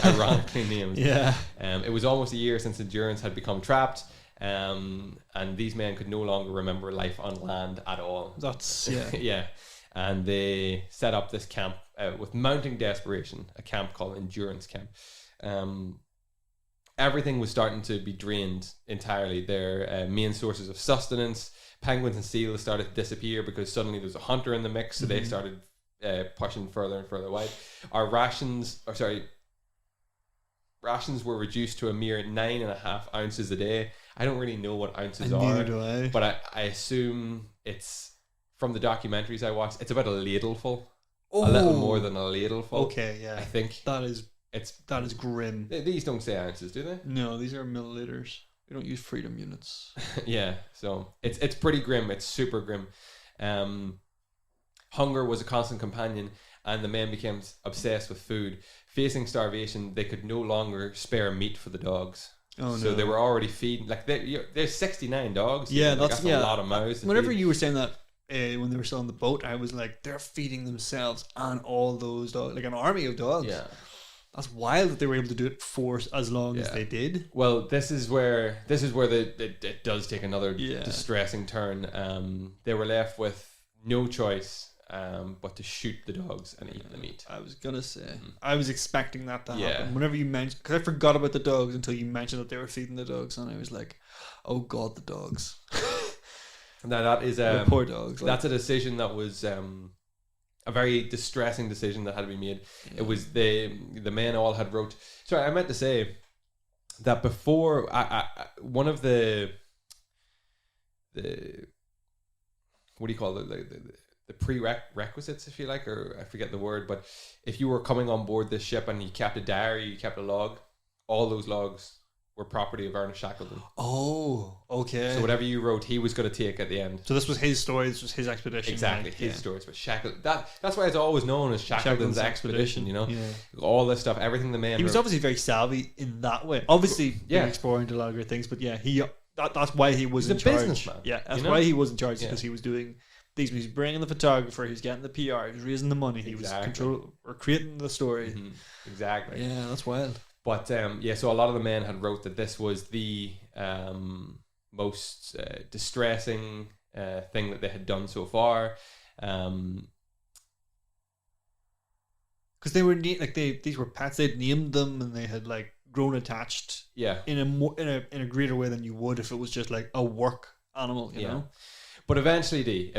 ironically named. Yeah. It was almost a year since Endurance had become trapped, and these men could no longer remember life on land at all. That's yeah. And they set up this camp with mounting desperation, a camp called Endurance Camp. Everything was starting to be drained entirely. Their main sources of sustenance, penguins and seals, started to disappear because suddenly there was a hunter in the mix, so they started pushing further and further away. Our rations were reduced to a mere 9.5 ounces a day. I don't really know what ounces are, neither do I. But I assume it's, from the documentaries I watched, it's about a ladleful. Oh. A little more than a ladleful. Okay, yeah. I think that is grim. These don't say ounces, do they? No, these are milliliters. We don't use freedom units. Yeah, so it's pretty grim. It's super grim. Hunger was a constant companion, and the men became obsessed with food. Facing starvation, they could no longer spare meat for the dogs. Oh, no. So they were already feeding, like, there's 69 dogs. Yeah, that's a lot of mouths. Whenever you were saying that, when they were still on the boat, I was like, they're feeding themselves and all those dogs, like an army of dogs. Yeah. That's wild that they were able to do it for as long as they did. Well, this is where it does take another distressing turn. They were left with no choice but to shoot the dogs and eat the meat. I was gonna say, I was expecting that to happen. Whenever you mentioned, because I forgot about the dogs until you mentioned that they were feeding the dogs, and I was like, oh god, the dogs. Now that is poor dogs. That's a decision that was a very distressing decision that had to be made. It was the men all had wrote. Sorry, I meant to say that before one of the what do you call it, the prerequisites, if you like, or I forget the word, but if you were coming on board this ship and you kept a diary, you kept a log, all those logs were property of Ernest Shackleton. Oh, okay. So whatever you wrote, he was going to take at the end. So this was his story. This was his expedition. Exactly, his stories. But Shackleton, that's why it's always known as Shackleton's expedition. You know, all this stuff, everything the man. He was obviously very savvy in that way. Obviously, exploring a lot of great things. But that's why he was in charge. Businessman. Yeah, that's why he was in charge, because he was doing these. He was bringing the photographer. He was getting the PR. He was raising the money. He was creating the story. Mm-hmm. Exactly. Yeah, that's wild. But so a lot of the men had wrote that this was the most distressing thing that they had done so far. Because they were these were pets. They'd named them, and they had like grown attached. Yeah. In a greater way than you would if it was just like a work animal. You know. But eventually, they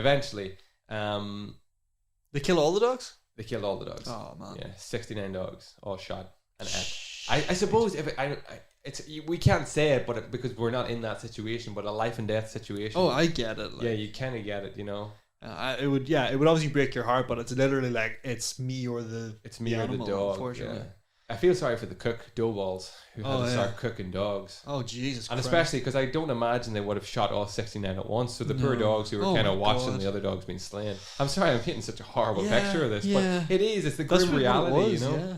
kill all the dogs. They killed all the dogs. Oh man. Yeah, 69 dogs, all shot and ate. I suppose we can't say it, but because we're not in that situation, but a life and death situation. Oh, I get it. Yeah, you kind of get it, you know. It would obviously break your heart, but it's literally like it's me or the animal, the dog. Unfortunately, I feel sorry for the cook Doughballs who had to start cooking dogs. Oh Jesus! And especially because I don't imagine they would have shot all 69 at once. So the poor dogs who were kind of watching the other dogs being slain. I'm sorry, I'm painting such a horrible picture of this, but it is. It's the grim reality, you know. Yeah.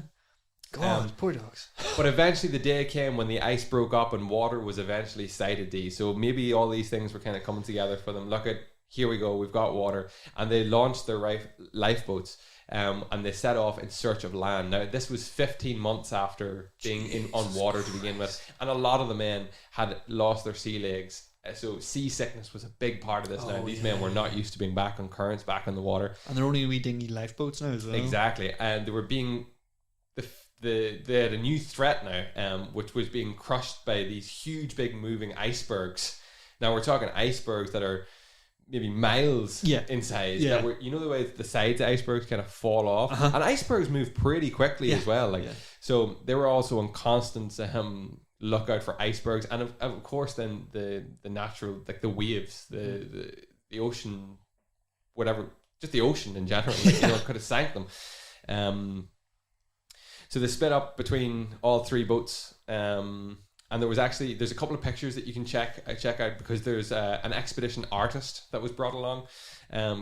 God, poor dogs. But eventually the day came when the ice broke up and water was eventually sighted. So maybe all these things were kind of coming together for them. Look at, here we go, we've got water. And they launched their lifeboats and they set off in search of land. Now, this was 15 months after being on water to begin with. And a lot of the men had lost their sea legs So seasickness was a big part of this now. These yeah. men were not used to being back on currents, back on the water. And they're only wee dingy lifeboats now as well. Exactly. And they were being... they had a new threat now, which was being crushed by these huge, big moving icebergs. Now we're talking icebergs that are maybe miles in size. Yeah. That were, you know the way the sides of icebergs kind of fall off, and icebergs move pretty quickly as well. So they were also on constant lookout for icebergs, and of course then the natural, like the waves, the ocean, whatever, just the ocean in general, could have sank them. So they split up between all three boats, and there's a couple of pictures that you can check out, because there's an expedition artist that was brought along,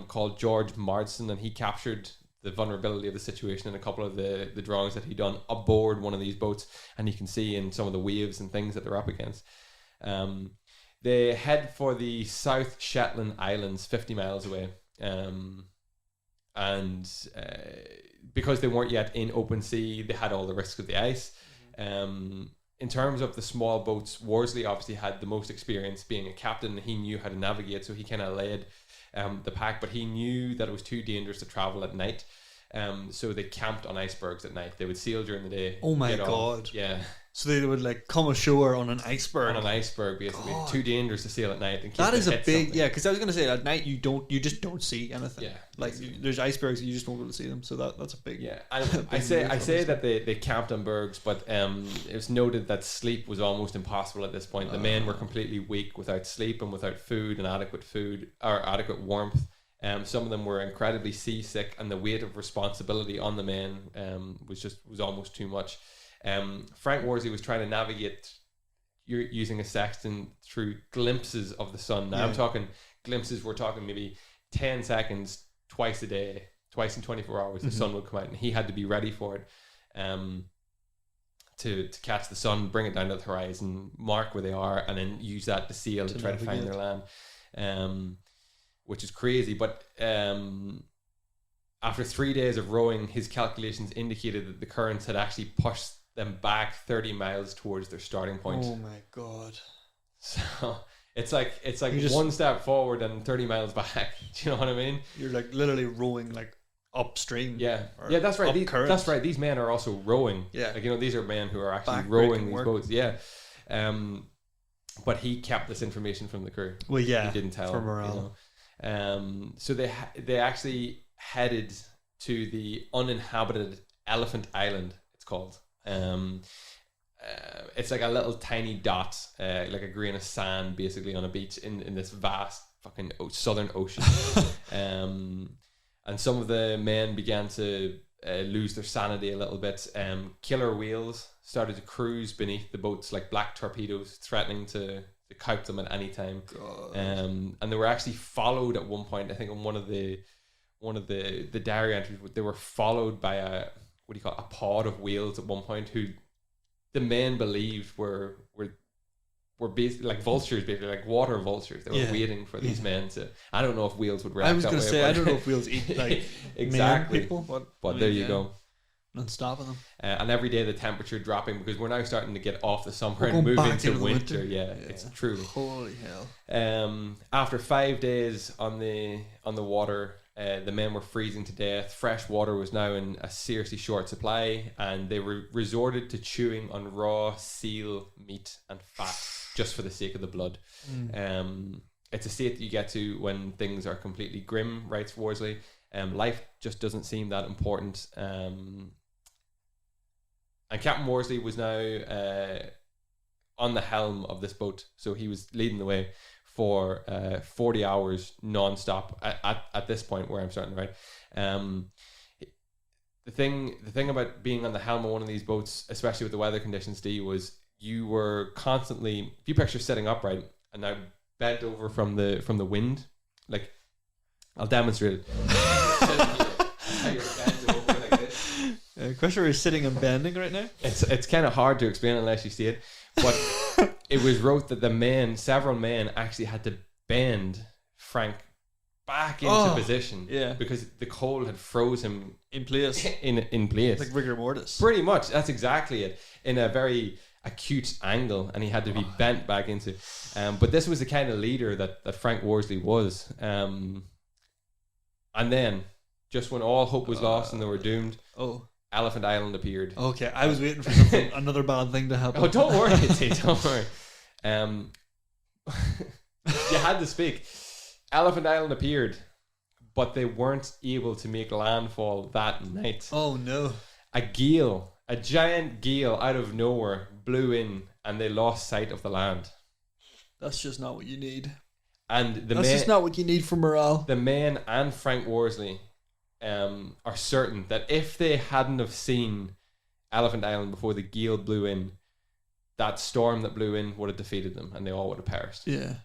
called George Marsden, and he captured the vulnerability of the situation in a couple of the drawings that he done aboard one of these boats, and you can see in some of the waves and things that they're up against. They head for the South Shetland Islands, 50 miles away, and because they weren't yet in open sea, they had all the risks of the ice. In terms of the small boats, Worsley obviously had the most experience being a captain. He knew how to navigate, so he kind of led the pack, but he knew that it was too dangerous to travel at night. So they camped on icebergs at night. They would sail during the day. Oh my God. Yeah. So they would like come ashore on an iceberg. On an iceberg, basically. God. Too dangerous to sail at night. In case that is a big, something. yeah. Because I was going to say at night you just don't see anything. Yeah, like there's icebergs, you just won't be able to see them. So that's a big. Yeah, and I say that they camped on bergs, but it was noted that sleep was almost impossible at this point. The men were completely weak without sleep and without food and adequate warmth. Some of them were incredibly seasick, and the weight of responsibility on the men was almost too much. Frank Worsley was trying to navigate using a sextant through glimpses of the sun. Now I'm talking glimpses, we're talking maybe 10 seconds twice a day, twice in 24 hours the sun would come out, and he had to be ready for it, to catch the sun, bring it down to the horizon, mark where they are, and then use that to sail to try to find their land, which is crazy. But after 3 days of rowing, his calculations indicated that the currents had actually pushed them back 30 miles towards their starting point. Oh my God. So it's like one step forward and 30 miles back. Do you know what I mean? You're like literally rowing like upstream. Yeah, that's right. That's right. These men are also rowing. Yeah, like, these are men who are actually rowing these boats. Yeah, but he kept this information from the crew. Well, yeah, he didn't tell for morale. So they actually headed to the uninhabited Elephant Island. It's called. It's like a little tiny dot, like a grain of sand, basically, on a beach in this vast fucking southern ocean. And some of the men began to lose their sanity a little bit. Killer whales started to cruise beneath the boats like black torpedoes, threatening to cope them at any time. And they were actually followed at one point. I think on one of the diary entries, they were followed by a pod of whales at one point, who the men believed were basically like vultures, basically like water vultures. They were waiting for these men to. I don't know if whales would react. I was going to say, I don't know if whales eat like exactly people, but there you go. Not stopping them. And every day the temperature dropping, because we're now starting to get off the summer and move into winter. Yeah, it's truly. Holy hell. After 5 days on the water, the men were freezing to death. Fresh water was now in a seriously short supply, and they resorted to chewing on raw seal meat and fat just for the sake of the blood. It's a state that you get to when things are completely grim, writes Worsley. Life just doesn't seem that important. And Captain Worsley was now on the helm of this boat, so he was leading the way for 40 hours non-stop at this point where I'm starting to write. The thing about being on the helm of one of these boats, especially with the weather conditions, D, was you were constantly, if you picture sitting upright and now bent over from the wind, like, I'll demonstrate it. How you're bent over like this. Crusher is sitting and bending right now. It's kind of hard to explain unless you see it, but it was wrote that several men actually had to bend Frank back into position, because the cold had froze him in place. In place, like rigor mortis. Pretty much, that's exactly it. In a very acute angle, and he had to be bent back into. But this was the kind of leader that Frank Worsley was. And then, just when all hope was lost and they were doomed, Elephant Island appeared. Okay, I was waiting for something, another bad thing to happen. Oh, don't worry, don't worry. You had to speak. Elephant Island appeared, but they weren't able to make landfall that night. Oh no. A giant gale out of nowhere blew in, and they lost sight of the land. That's just not what you need. And that's just not what you need for morale. The men and Frank Worsley are certain that if they hadn't have seen Elephant Island before the gale blew in, that storm that blew in would have defeated them, and they all would have perished. Yeah.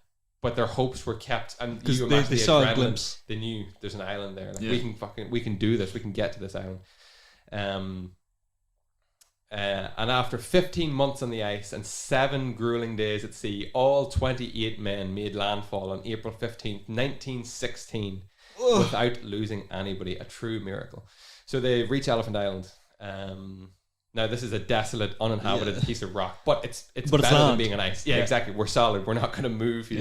But their hopes were kept, and you imagine they saw a glimpse. They knew there's an island there. Like, we can do this. We can get to this island. And after 15 months on the ice and 7 grueling days at sea, all 28 men made landfall on April 15th, 1916, without losing anybody. A true miracle. So they reach Elephant Island. Now this is a desolate, uninhabited piece of rock, but it's better than being on ice. Yeah, exactly. We're solid. We're not going to move.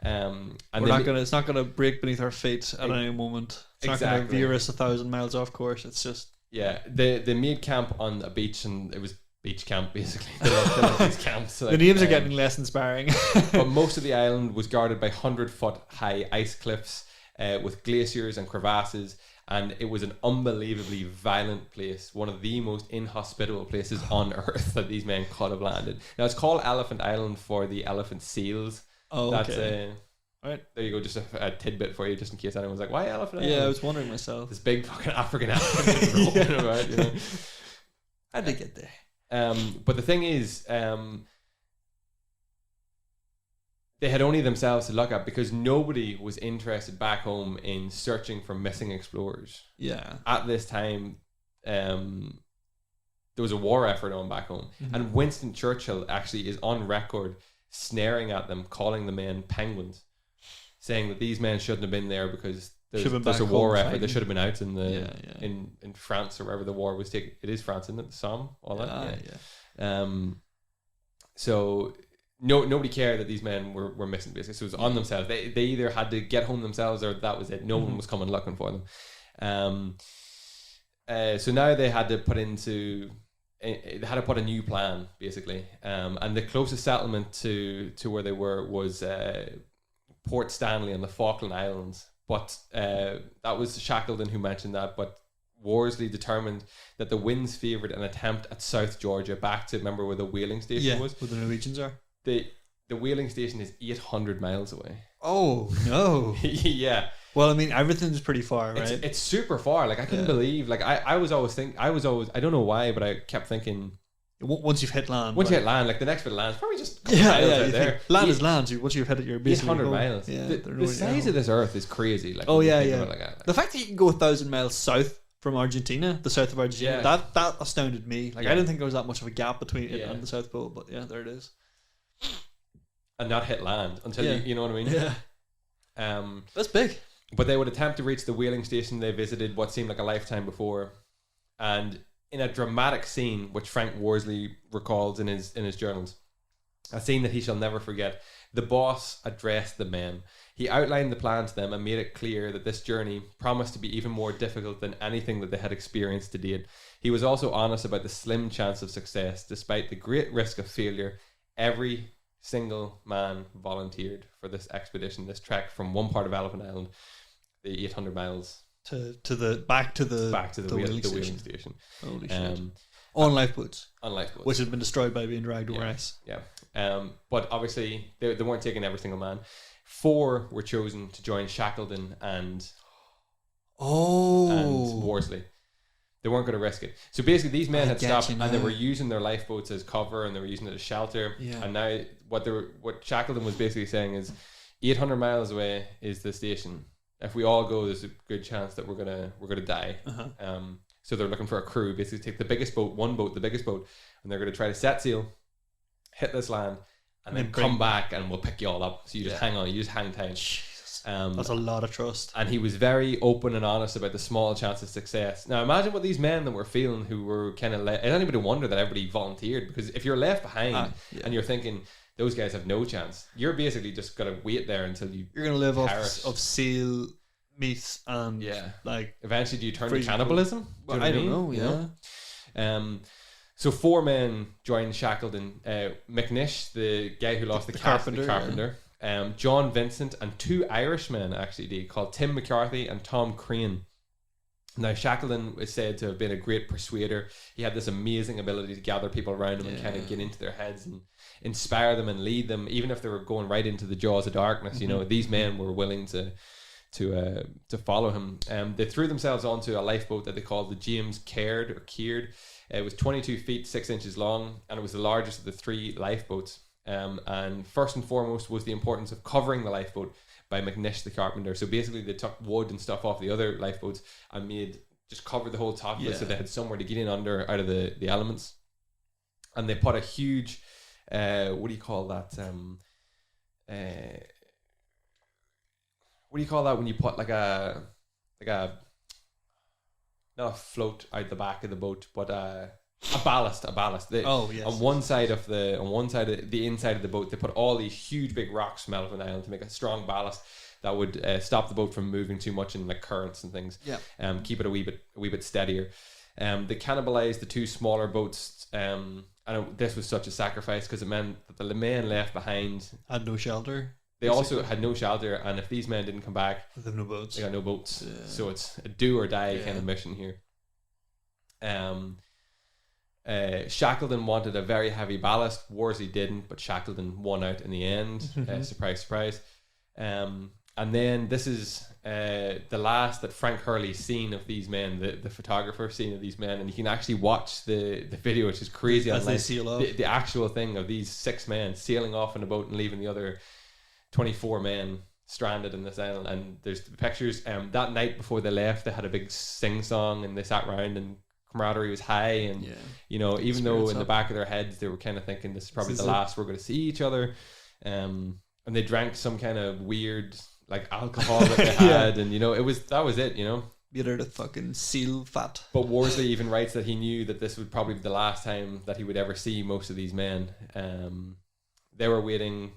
And it's not gonna break beneath our feet at any moment. It's not gonna veer us 1,000 miles off course. It's just they made camp on a beach, and it was beach camp basically. They love these camps. The names are getting less inspiring. But most of the island was guarded by 100-foot high ice cliffs with glaciers and crevasses, and it was an unbelievably violent place, one of the most inhospitable places on earth that these men could have landed. Now it's called Elephant Island for the elephant seals. Oh, okay. That's right. There you go, just a tidbit for you, just in case anyone's like, why Elephant Island? Yeah, I was wondering myself. This big fucking African elephant rolling about, you know. How'd they get there? But the thing is, they had only themselves to look at, because nobody was interested back home in searching for missing explorers. Yeah. At this time, there was a war effort on back home, and Winston Churchill actually is on record snaring at them, calling the men penguins, saying that these men shouldn't have been there because there's a war effort. They should have been out in the in France or wherever the war was taken. It is France, isn't it? The Somme, all that. So nobody cared that these men were missing, basically. So it was on themselves. They either had to get home themselves, or that was it. No one was coming looking for them. So now they had to put a new plan, basically, and the closest settlement to where they were was Port Stanley on the Falkland Islands. But that was Shackleton who mentioned that. But Worsley determined that the winds favoured an attempt at South Georgia, back to, remember where the whaling station was? Where the Norwegians are. The whaling station is 800 miles away. Oh no! Yeah. Well, I mean, everything's pretty far, right? It's super far. Like, I couldn't believe. Like, I don't know why, but I kept thinking, once you've hit land, you hit land, like the next bit of land is probably just a couple miles out there. Land is land. Once you've hit it, you're basically 800 miles. Yeah, the size of this earth is crazy. Like, The fact that you can go 1,000 miles south from Argentina, the south of Argentina, that astounded me. Like, I didn't think there was that much of a gap between it and the South Pole, but yeah, there it is. And not hit land until you know what I mean. Yeah. That's big. But they would attempt to reach the whaling station they visited what seemed like a lifetime before, and in a dramatic scene which Frank Worsley recalls in his journals, a scene that he shall never forget, the boss addressed the men. He outlined the plan to them and made it clear that this journey promised to be even more difficult than anything that they had experienced to date. He was also honest about the slim chance of success. Despite the great risk of failure, every single man volunteered for this expedition, this trek from one part of Elephant Island, the 800 miles to the whaling station. Holy shit! On lifeboats, which had been destroyed by being dragged over ice. Yeah. But obviously they weren't taking every single man. 4 were chosen to join Shackleton and Worsley. They weren't going to risk it. So basically, these men had stopped and they were using their lifeboats as cover, and they were using it as shelter. Yeah. And now what Shackleton was basically saying is, 800 miles away is the station. If we all go, there's a good chance that we're gonna die. So they're looking for a crew. Basically, take the biggest boat, the biggest boat, and they're going to try to set sail, hit this land, and then come back, and we'll pick you all up. So you just hang on, you just hang tight. That's a lot of trust. And he was very open and honest about the small chance of success. Now imagine what these men that were feeling, who were kind of it's not even a wonder that everybody volunteered, because if you're left behind and you're thinking those guys have no chance, you're basically just gonna wait there until you're gonna live off seal meat and like eventually do you turn to cannibalism? Well, I don't know. So 4 men joined Shackleton. McNish, the guy who lost the carpenter. John Vincent, and 2 Irishmen actually called Tim McCarthy and Tom Crane. Now Shackleton is said to have been a great persuader. He had this amazing ability to gather people around him and kind of get into their heads and inspire them and lead them, even if they were going right into the jaws of darkness. You know, these men were willing to follow him. They threw themselves onto a lifeboat that they called the James Caird. It was 22 feet 6 inches long, and it was the largest of the 3 lifeboats. And first and foremost was the importance of covering the lifeboat by McNish the carpenter. So basically they took wood and stuff off the other lifeboats and just covered the whole top of it, so they had somewhere to get in out of the elements. And they put a huge what do you call that when you put like a not a float out the back of the boat, but a ballast. On one side of the inside of the boat, they put all these huge big rocks from Elephant Island to make a strong ballast that would stop the boat from moving too much in like currents and things. Keep it a wee bit steadier. They cannibalized the 2 smaller boats. And this was such a sacrifice because it meant that the men left behind had no shelter. They also had no shelter, and if these men didn't come back, they have no boats. They got no boats. So it's a do or die kind of mission here. Shackleton wanted a very heavy ballast. Worsley didn't, but Shackleton won out in the end. Surprise, surprise. And then this is the last that Frank Hurley's seen of these men, the photographer seen of these men, and you can actually watch the video, which is crazy. As they sail off. The actual thing of these 6 men sailing off in a boat and leaving the other 24 men stranded in this island. And there's the pictures. That night before they left, they had a big sing-song and they sat around and camaraderie was high, and you know, even though in the back of their heads they were kind of thinking this is probably the last we're going to see each other, and they drank some kind of weird like alcohol that they had, and you know, that was it, you know, get out of fucking seal fat. But Worsley even writes that he knew that this would probably be the last time that he would ever see most of these men. They were waiting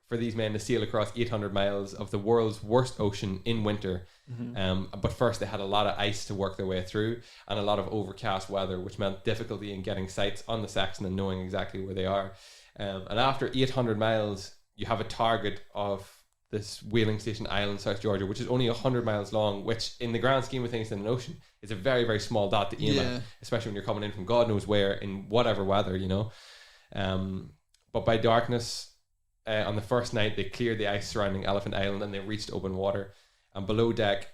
for these men to sail across 800 miles of the world's worst ocean in winter. But first they had a lot of ice to work their way through, and a lot of overcast weather, which meant difficulty in getting sights on the Saxon and knowing exactly where they are. And after 800 miles, you have a target of this whaling station island, South Georgia, which is only 100 miles long, which in the grand scheme of things in an ocean is a very, very small dot to aim at, especially when you're coming in from God knows where in whatever weather, you know. But by darkness, on the first night, they cleared the ice surrounding Elephant Island and they reached open water. And below deck,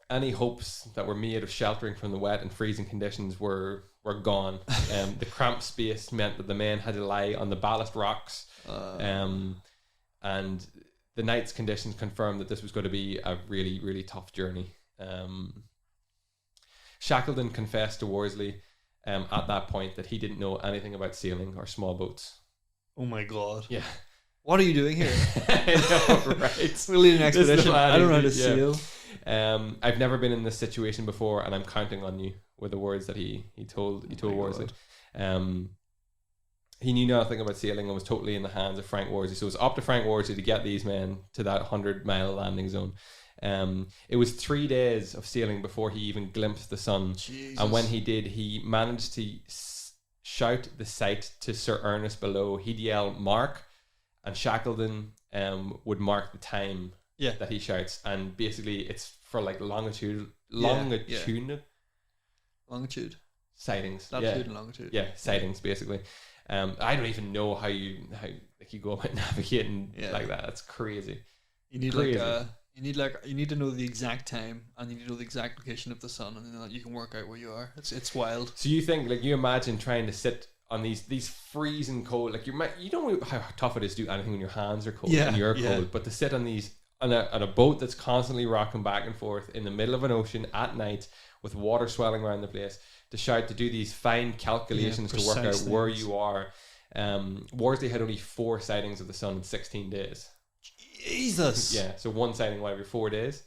any hopes that were made of sheltering from the wet and freezing conditions were gone. The cramped space meant that the men had to lie on the ballast rocks. And the night's conditions confirmed that this was going to be a really, really tough journey. Shackleton confessed to Worsley at that point that he didn't know anything about sailing or small boats. Oh my God. Yeah. What are you doing here? I know, right? We're leading an expedition. I don't know how to sail. I've never been in this situation before, and I'm counting on you, were the words that he told Worsley. He knew nothing about sailing and was totally in the hands of Frank Worsley. So it was up to Frank Worsley to get these men to that 100-mile landing zone. It was 3 days of sailing before he even glimpsed the sun. Jesus. And when he did, he managed to shout the sight to Sir Ernest below. He'd yell "mark," and Shackleton would mark the time that he shouts. And basically it's for like longitude sightings. Latitude and longitude. Yeah, sightings basically. I don't even know how you go about navigating like that. That's crazy. You need you need to know the exact time, and you need to know the exact location of the sun, and then you can work out where you are. It's wild. So you think, like, you imagine trying to sit on these freezing cold, like you don't know how tough it is to do anything when your hands are cold and you're cold, but to sit on these on a boat that's constantly rocking back and forth in the middle of an ocean at night with water swelling around the place, to shout, to do these fine calculations to work out where you are. Worsley had only 4 sightings of the sun in 16 days. Jesus. Yeah, so one sighting every 4 days.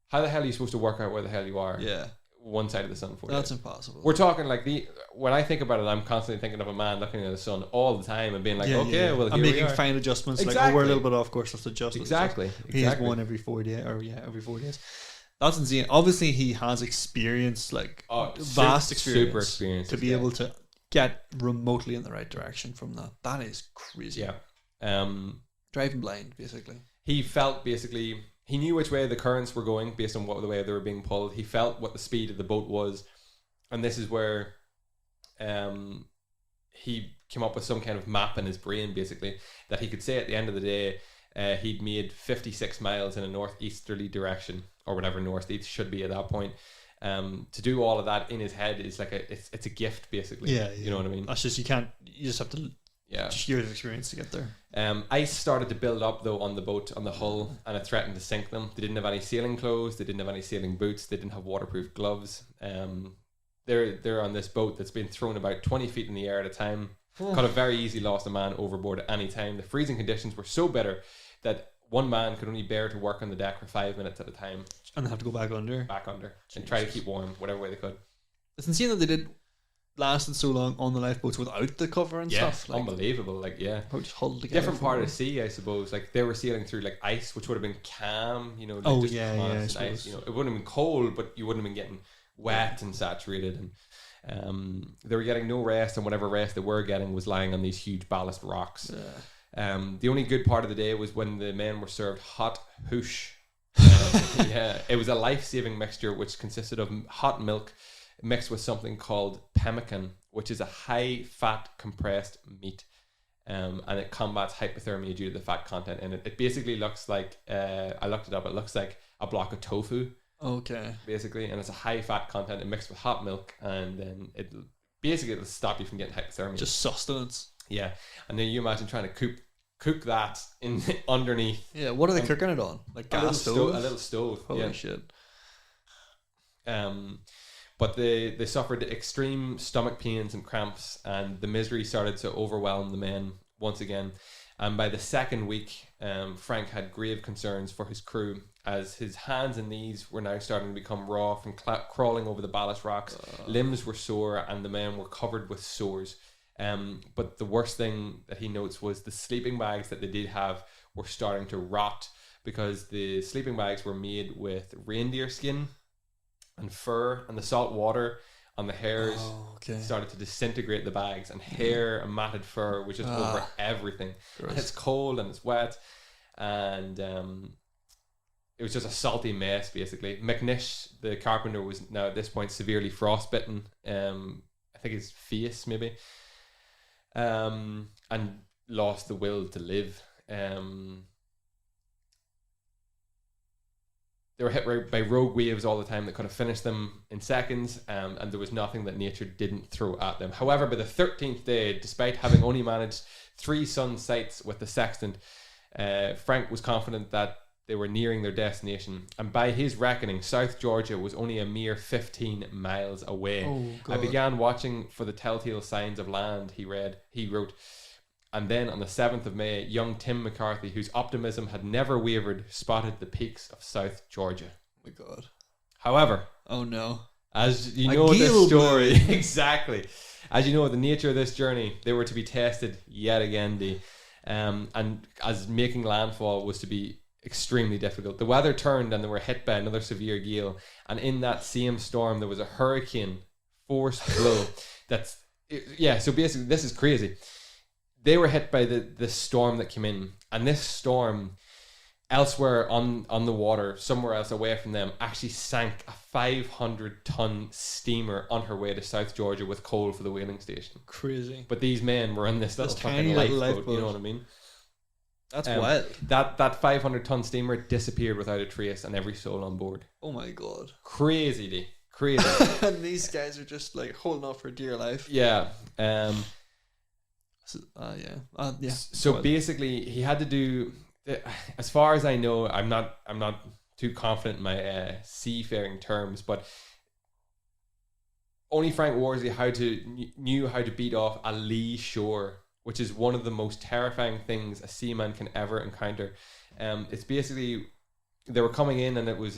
How the hell are you supposed to work out where the hell you are? Yeah. One side of the sun 4 That's days. impossible. We're talking like when I think about it, I'm constantly thinking of a man looking at the sun all the time and being like, well, here I'm we making are. fine adjustments. Exactly. Like, we're a little bit off course. Let's adjust. Exactly. He has one every 4 days, every 4 days. That's insane. Obviously, he has experience, like vast experience, super experience to be able to get remotely in the right direction from that. That is crazy. Yeah. Driving blind, basically. He felt basically. He knew which way the currents were going based on the way they were being pulled. He felt what the speed of the boat was. And this is where he came up with some kind of map in his brain, basically, that he could say at the end of the day, he'd made 56 miles in a northeasterly direction, or whatever northeast should be at that point. To do all of that in his head is like it's a gift, basically. Yeah. You know what I mean? That's just, you just have to... Yeah, just years of experience to get there. Ice started to build up though on the boat, on the hull, and it threatened to sink them. They didn't have any sailing clothes. They didn't have any sailing boots. They didn't have waterproof gloves. They're on this boat that's been thrown about 20 feet in the air at a time. Could have very easily lost a man overboard at any time. The freezing conditions were so bitter that one man could only bear to work on the deck for 5 minutes at a time. And they have to go back under, and try to keep warm whatever way they could. It's insane that they lasted so long on the lifeboats without the cover and stuff. Like, unbelievable. Like, yeah, just huddled together. Different part of the sea, I suppose. Like, they were sailing through like ice, which would have been calm, you know. Like ice. You know, it wouldn't have been cold, but you wouldn't have been getting wet and saturated. And they were getting no rest, and whatever rest they were getting was lying on these huge ballast rocks. The only good part of the day was when the men were served hot hoosh. It was a life-saving mixture which consisted of hot milk mixed with something called pemmican, which is a high-fat compressed meat, and it combats hypothermia due to the fat content in it. It basically looks like, I looked it up, it looks like a block of tofu. Okay. Basically, and it's a high-fat content and mixed with hot milk, and then it'll stop you from getting hypothermia. Just sustenance. Yeah, and then you imagine trying to cook that in underneath. Yeah, what are they cooking it on? Like gas stove? A little stove. Holy shit. But they suffered extreme stomach pains and cramps, and the misery started to overwhelm the men once again. And by the second week, Frank had grave concerns for his crew, as his hands and knees were now starting to become raw from crawling over the ballast rocks. Limbs were sore, and the men were covered with sores. But the worst thing that he notes was the sleeping bags that they did have were starting to rot, because the sleeping bags were made with reindeer skin and fur, and the salt water on the hairs started to disintegrate the bags, and hair and matted fur was just over everything. And it's cold and it's wet, and it was just a salty mess, basically. McNish, the carpenter, was now at this point severely frostbitten. I think his face, maybe. And lost the will to live. They were hit by rogue waves all the time that could have finished them in seconds, and there was nothing that nature didn't throw at them. However, by the 13th day, despite having only managed 3 sun sights with the sextant, Frank was confident that they were nearing their destination, and by his reckoning, South Georgia was only a mere 15 miles away. I began watching for the telltale signs of land, he wrote. And then on the 7th of May, young Tim McCarthy, whose optimism had never wavered, spotted the peaks of South Georgia. Oh my God. However, oh no. As you know this story, exactly. As you know, the nature of this journey, they were to be tested yet again, and as making landfall was to be extremely difficult. The weather turned and they were hit by another severe gale, and in that same storm there was a hurricane force blow. So basically this is crazy. They were hit by the storm that came in, and this storm elsewhere on the water, somewhere else away from them, actually sank a 500-ton steamer on her way to South Georgia with coal for the whaling station. Crazy. But these men were in this little fucking lifeboat, you know what I mean? That's wild. That 500-ton steamer disappeared without a trace, and every soul on board. Oh my God. Crazy, D. Crazy. And these guys are just like holding on for dear life. Yeah. So Well, basically, he had to do. As far as I know, I'm not too confident in my seafaring terms, but only Frank Worsley knew how to beat off a lee shore which is one of the most terrifying things a seaman can ever encounter. It's basically they were coming in and it was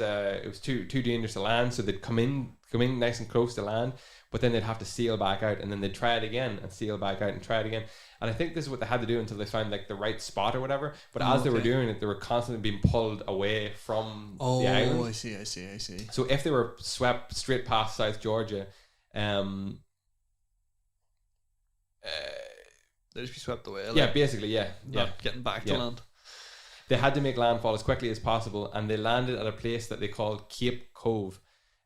too dangerous to land, so they'd come in nice and close to land, but then they'd have to sail back out, and then they'd try it again and sail back out and try it again. And I think this is what they had to do until they found like the right spot or whatever. But as they were doing it, they were constantly being pulled away from the island. Oh, I see. So if they were swept straight past South Georgia, they'd just be swept away. Yeah, basically, yeah. Not getting back to land. They had to make landfall as quickly as possible, and they landed at a place that they called Cape Cove.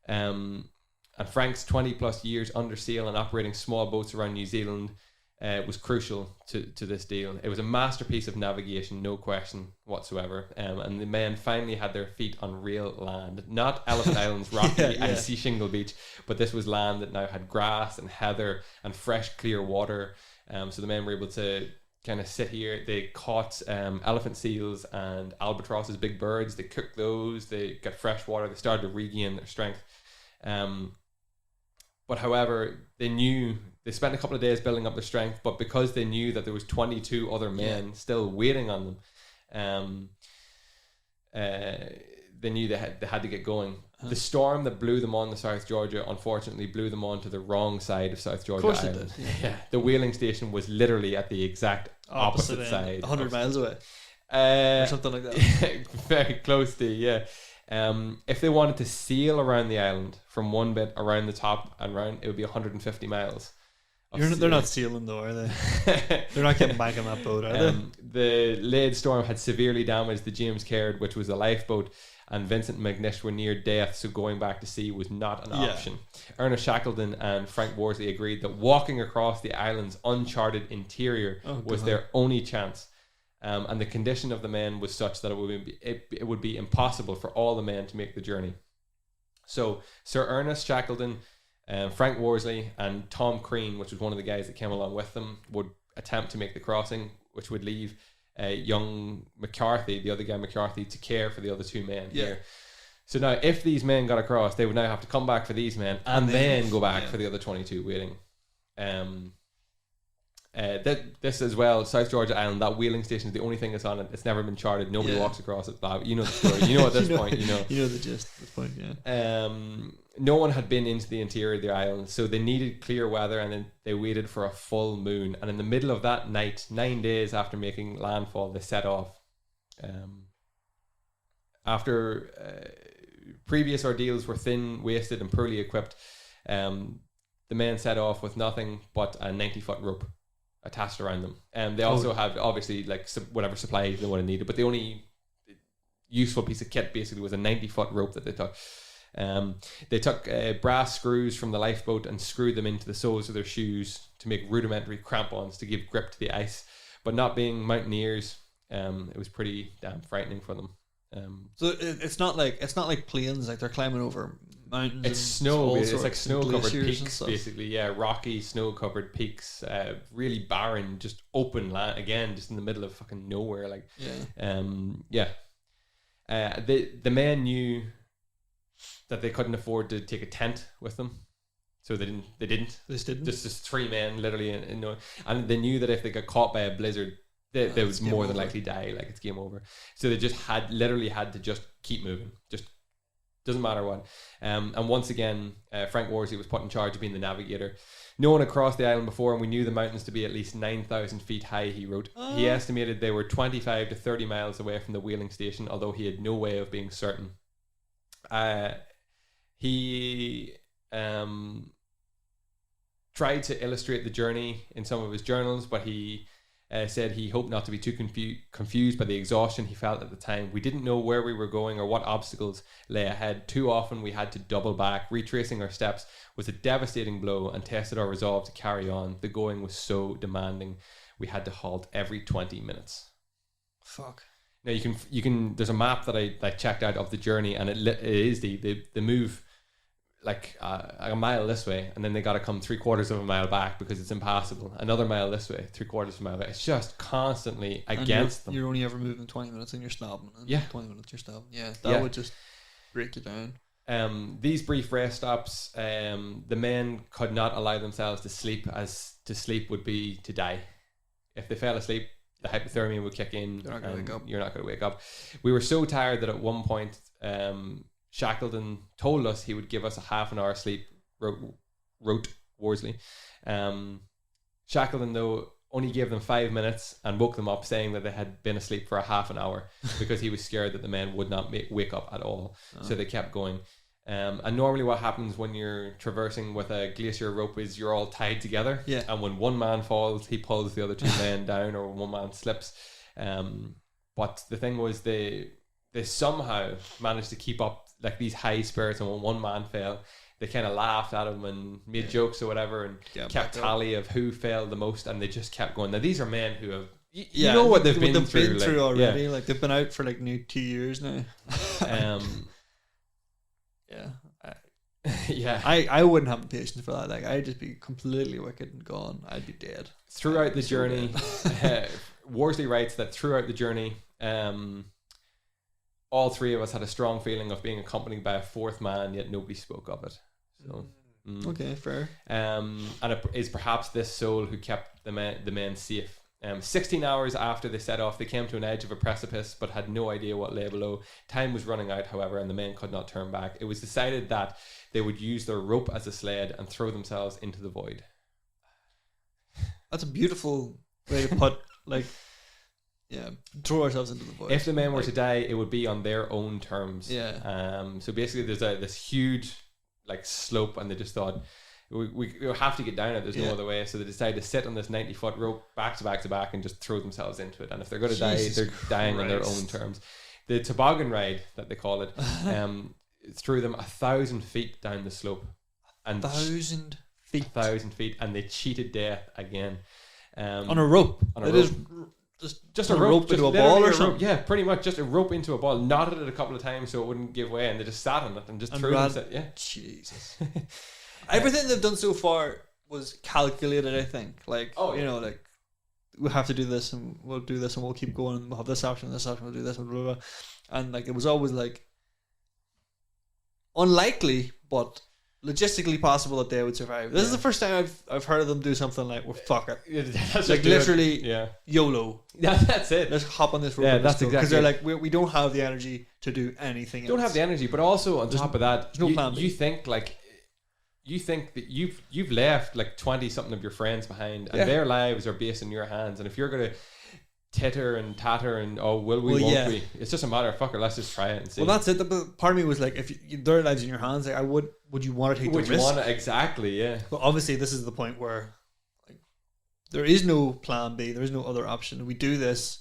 And Frank's 20 plus years under sail and operating small boats around New Zealand was crucial to this deal. It was a masterpiece of navigation, no question whatsoever. And the men finally had their feet on real land, not Elephant Island's rocky, icy shingle beach, but this was land that now had grass and heather and fresh, clear water. So the men were able to kind of sit here. They caught elephant seals and albatrosses, big birds. They cooked those. They got fresh water. They started to regain their strength. But however, they spent a couple of days building up their strength, but because they knew that there was 22 other men still waiting on them, they knew they had to get going. The storm that blew them on to South Georgia unfortunately blew them onto the wrong side of South Georgia Island. It did. Yeah, the whaling station was literally at the exact opposite side, 100 miles away, or something like that. Very close to, yeah. If they wanted to sail around the island from one bit around the top and round, it would be 150 miles. They're not sailing though, are they? They're not getting back on that boat, are they? The Lade storm had severely damaged the James Caird, which was a lifeboat, and Vincent and McNish were near death, so going back to sea was not an option. Ernest Shackleton and Frank Worsley agreed that walking across the island's uncharted interior was their only chance. And the condition of the men was such that it would be impossible for all the men to make the journey. So Sir Ernest Shackleton, Frank Worsley, and Tom Crean, which was one of the guys that came along with them, would attempt to make the crossing, which would leave young McCarthy, the other guy McCarthy, to care for the other two men here. So now, if these men got across, they would now have to come back for these men and then go back for the other 22 waiting. This as well, South Georgia Island, that whaling station is the only thing that's on it. It's never been charted. Nobody walks across it. You know the story. You know at this point. You know the gist at this point. Yeah. No one had been into the interior of the island, so they needed clear weather, and then they waited for a full moon. And in the middle of that night, 9 days after making landfall, they set off. After previous ordeals were thin, wasted, and poorly equipped, the men set off with nothing but a 90-foot rope attached around them. And they also have obviously like whatever supplies they would have needed, but the only useful piece of kit basically was a 90-foot rope that they took. They took brass screws from the lifeboat and screwed them into the soles of their shoes to make rudimentary crampons to give grip to the ice. But not being mountaineers, it was pretty damn frightening for them. So it's not like planes, like they're climbing over mountains. It's snow. It's like snow-covered peaks, basically. Yeah, rocky, snow-covered peaks. Really barren, just open land again, just in the middle of fucking nowhere. Like, the men knew that they couldn't afford to take a tent with them, so they didn't. Just three men, literally, and they knew that if they got caught by a blizzard, they would more than likely die. Like, it's game over. So they just had to just keep moving. Just doesn't matter what. And once again, Frank Worsley was put in charge of being the navigator. No one had crossed the island before, and we knew the mountains to be at least 9,000 feet high, he wrote. He estimated they were 25 to 30 miles away from the whaling station, although he had no way of being certain. He tried to illustrate the journey in some of his journals, but he said he hoped not to be too confused by the exhaustion he felt at the time. We didn't know where we were going or what obstacles lay ahead. Too often we had to double back. Retracing our steps was a devastating blow and tested our resolve to carry on. The going was so demanding. We had to halt every 20 minutes. Fuck. Now you can. There's a map that I checked out of the journey, and it is the move like a mile this way, and then they got to come 3/4 of a mile back because it's impassable. Another mile this way, 3/4 of a mile back. It's just constantly against them. You're only ever moving 20 minutes, and you're stopping. And 20 minutes you're stopping. Yeah, that would just break you down. These brief rest stops, the men could not allow themselves to sleep, as to sleep would be to die. if they fell asleep, the hypothermia would kick in. You're not gonna wake up. You're not going to wake up. We were so tired that at one point, Shackleton told us he would give us a half an hour sleep. Wrote Worsley. Shackleton, though, only gave them 5 minutes and woke them up, saying that they had been asleep for a half an hour because he was scared that the men would not wake up at all. So they kept going. And normally what happens when you're traversing with a glacier rope is you're all tied together. Yeah. And when one man falls, he pulls the other two men down, or when one man slips. But the thing was, they somehow managed to keep up like these high spirits, and when one man fell, they kind of laughed at him and made jokes or whatever, and kept tally of who failed the most, and they just kept going. Now these are men who have you know what they've been through already. Like they've been out for like 2 years now. I wouldn't have the patience for that. Like I'd just be completely wicked and gone. I'd be dead. Throughout the journey, Worsley writes that throughout the journey, all three of us had a strong feeling of being accompanied by a fourth man, yet nobody spoke of it. So okay, fair. And it is perhaps this soul who kept the men safe. 16 hours after they set off, they came to an edge of a precipice, but had no idea what lay below. Time was running out, however, and the men could not turn back. It was decided that they would use their rope as a sled and throw themselves into the void. That's a beautiful way to put, throw ourselves into the void. If the men were to die, it would be on their own terms. Yeah. So basically, there's this huge slope, and they just thought, we have to get down it. There's no other way. So they decided to sit on this 90-foot rope back to back to back and just throw themselves into it. And if they're going to die, they're dying on their own terms. The toboggan ride, that they call it, threw them 1,000 feet down the slope. And 1,000 feet. 1,000 feet, and they cheated death again. On a rope. On a rope. Just a rope into a ball or something. Yeah, pretty much just a rope into a ball. Knotted it a couple of times so it wouldn't give way, and they just sat on it and just threw it. Yeah. Jesus. Everything they've done so far was calculated, I think. We have to do this, and we'll do this, and we'll keep going, and we'll have this option, we'll do this, and blah, blah, blah. And it was always unlikely, but logistically possible that they would survive. This is the first time I've heard of them do something well, fuck it. That's literally YOLO. That's it. Let's hop on this road. Yeah, that's exactly. Because they're we don't have the energy to do anything. Don't have the energy, but also on top of that, there's no plan B. You think that you've left 20 something of your friends behind, and their lives are based in your hands. And if you're gonna titter and tatter and won't we? It's just a matter of fucker. Let's just try it and see. Well, that's it. But part of me was if their lives in your hands, would you want to take the risk? Would you want to? Exactly, yeah. But obviously, this is the point where there is no plan B. There is no other option. We do this,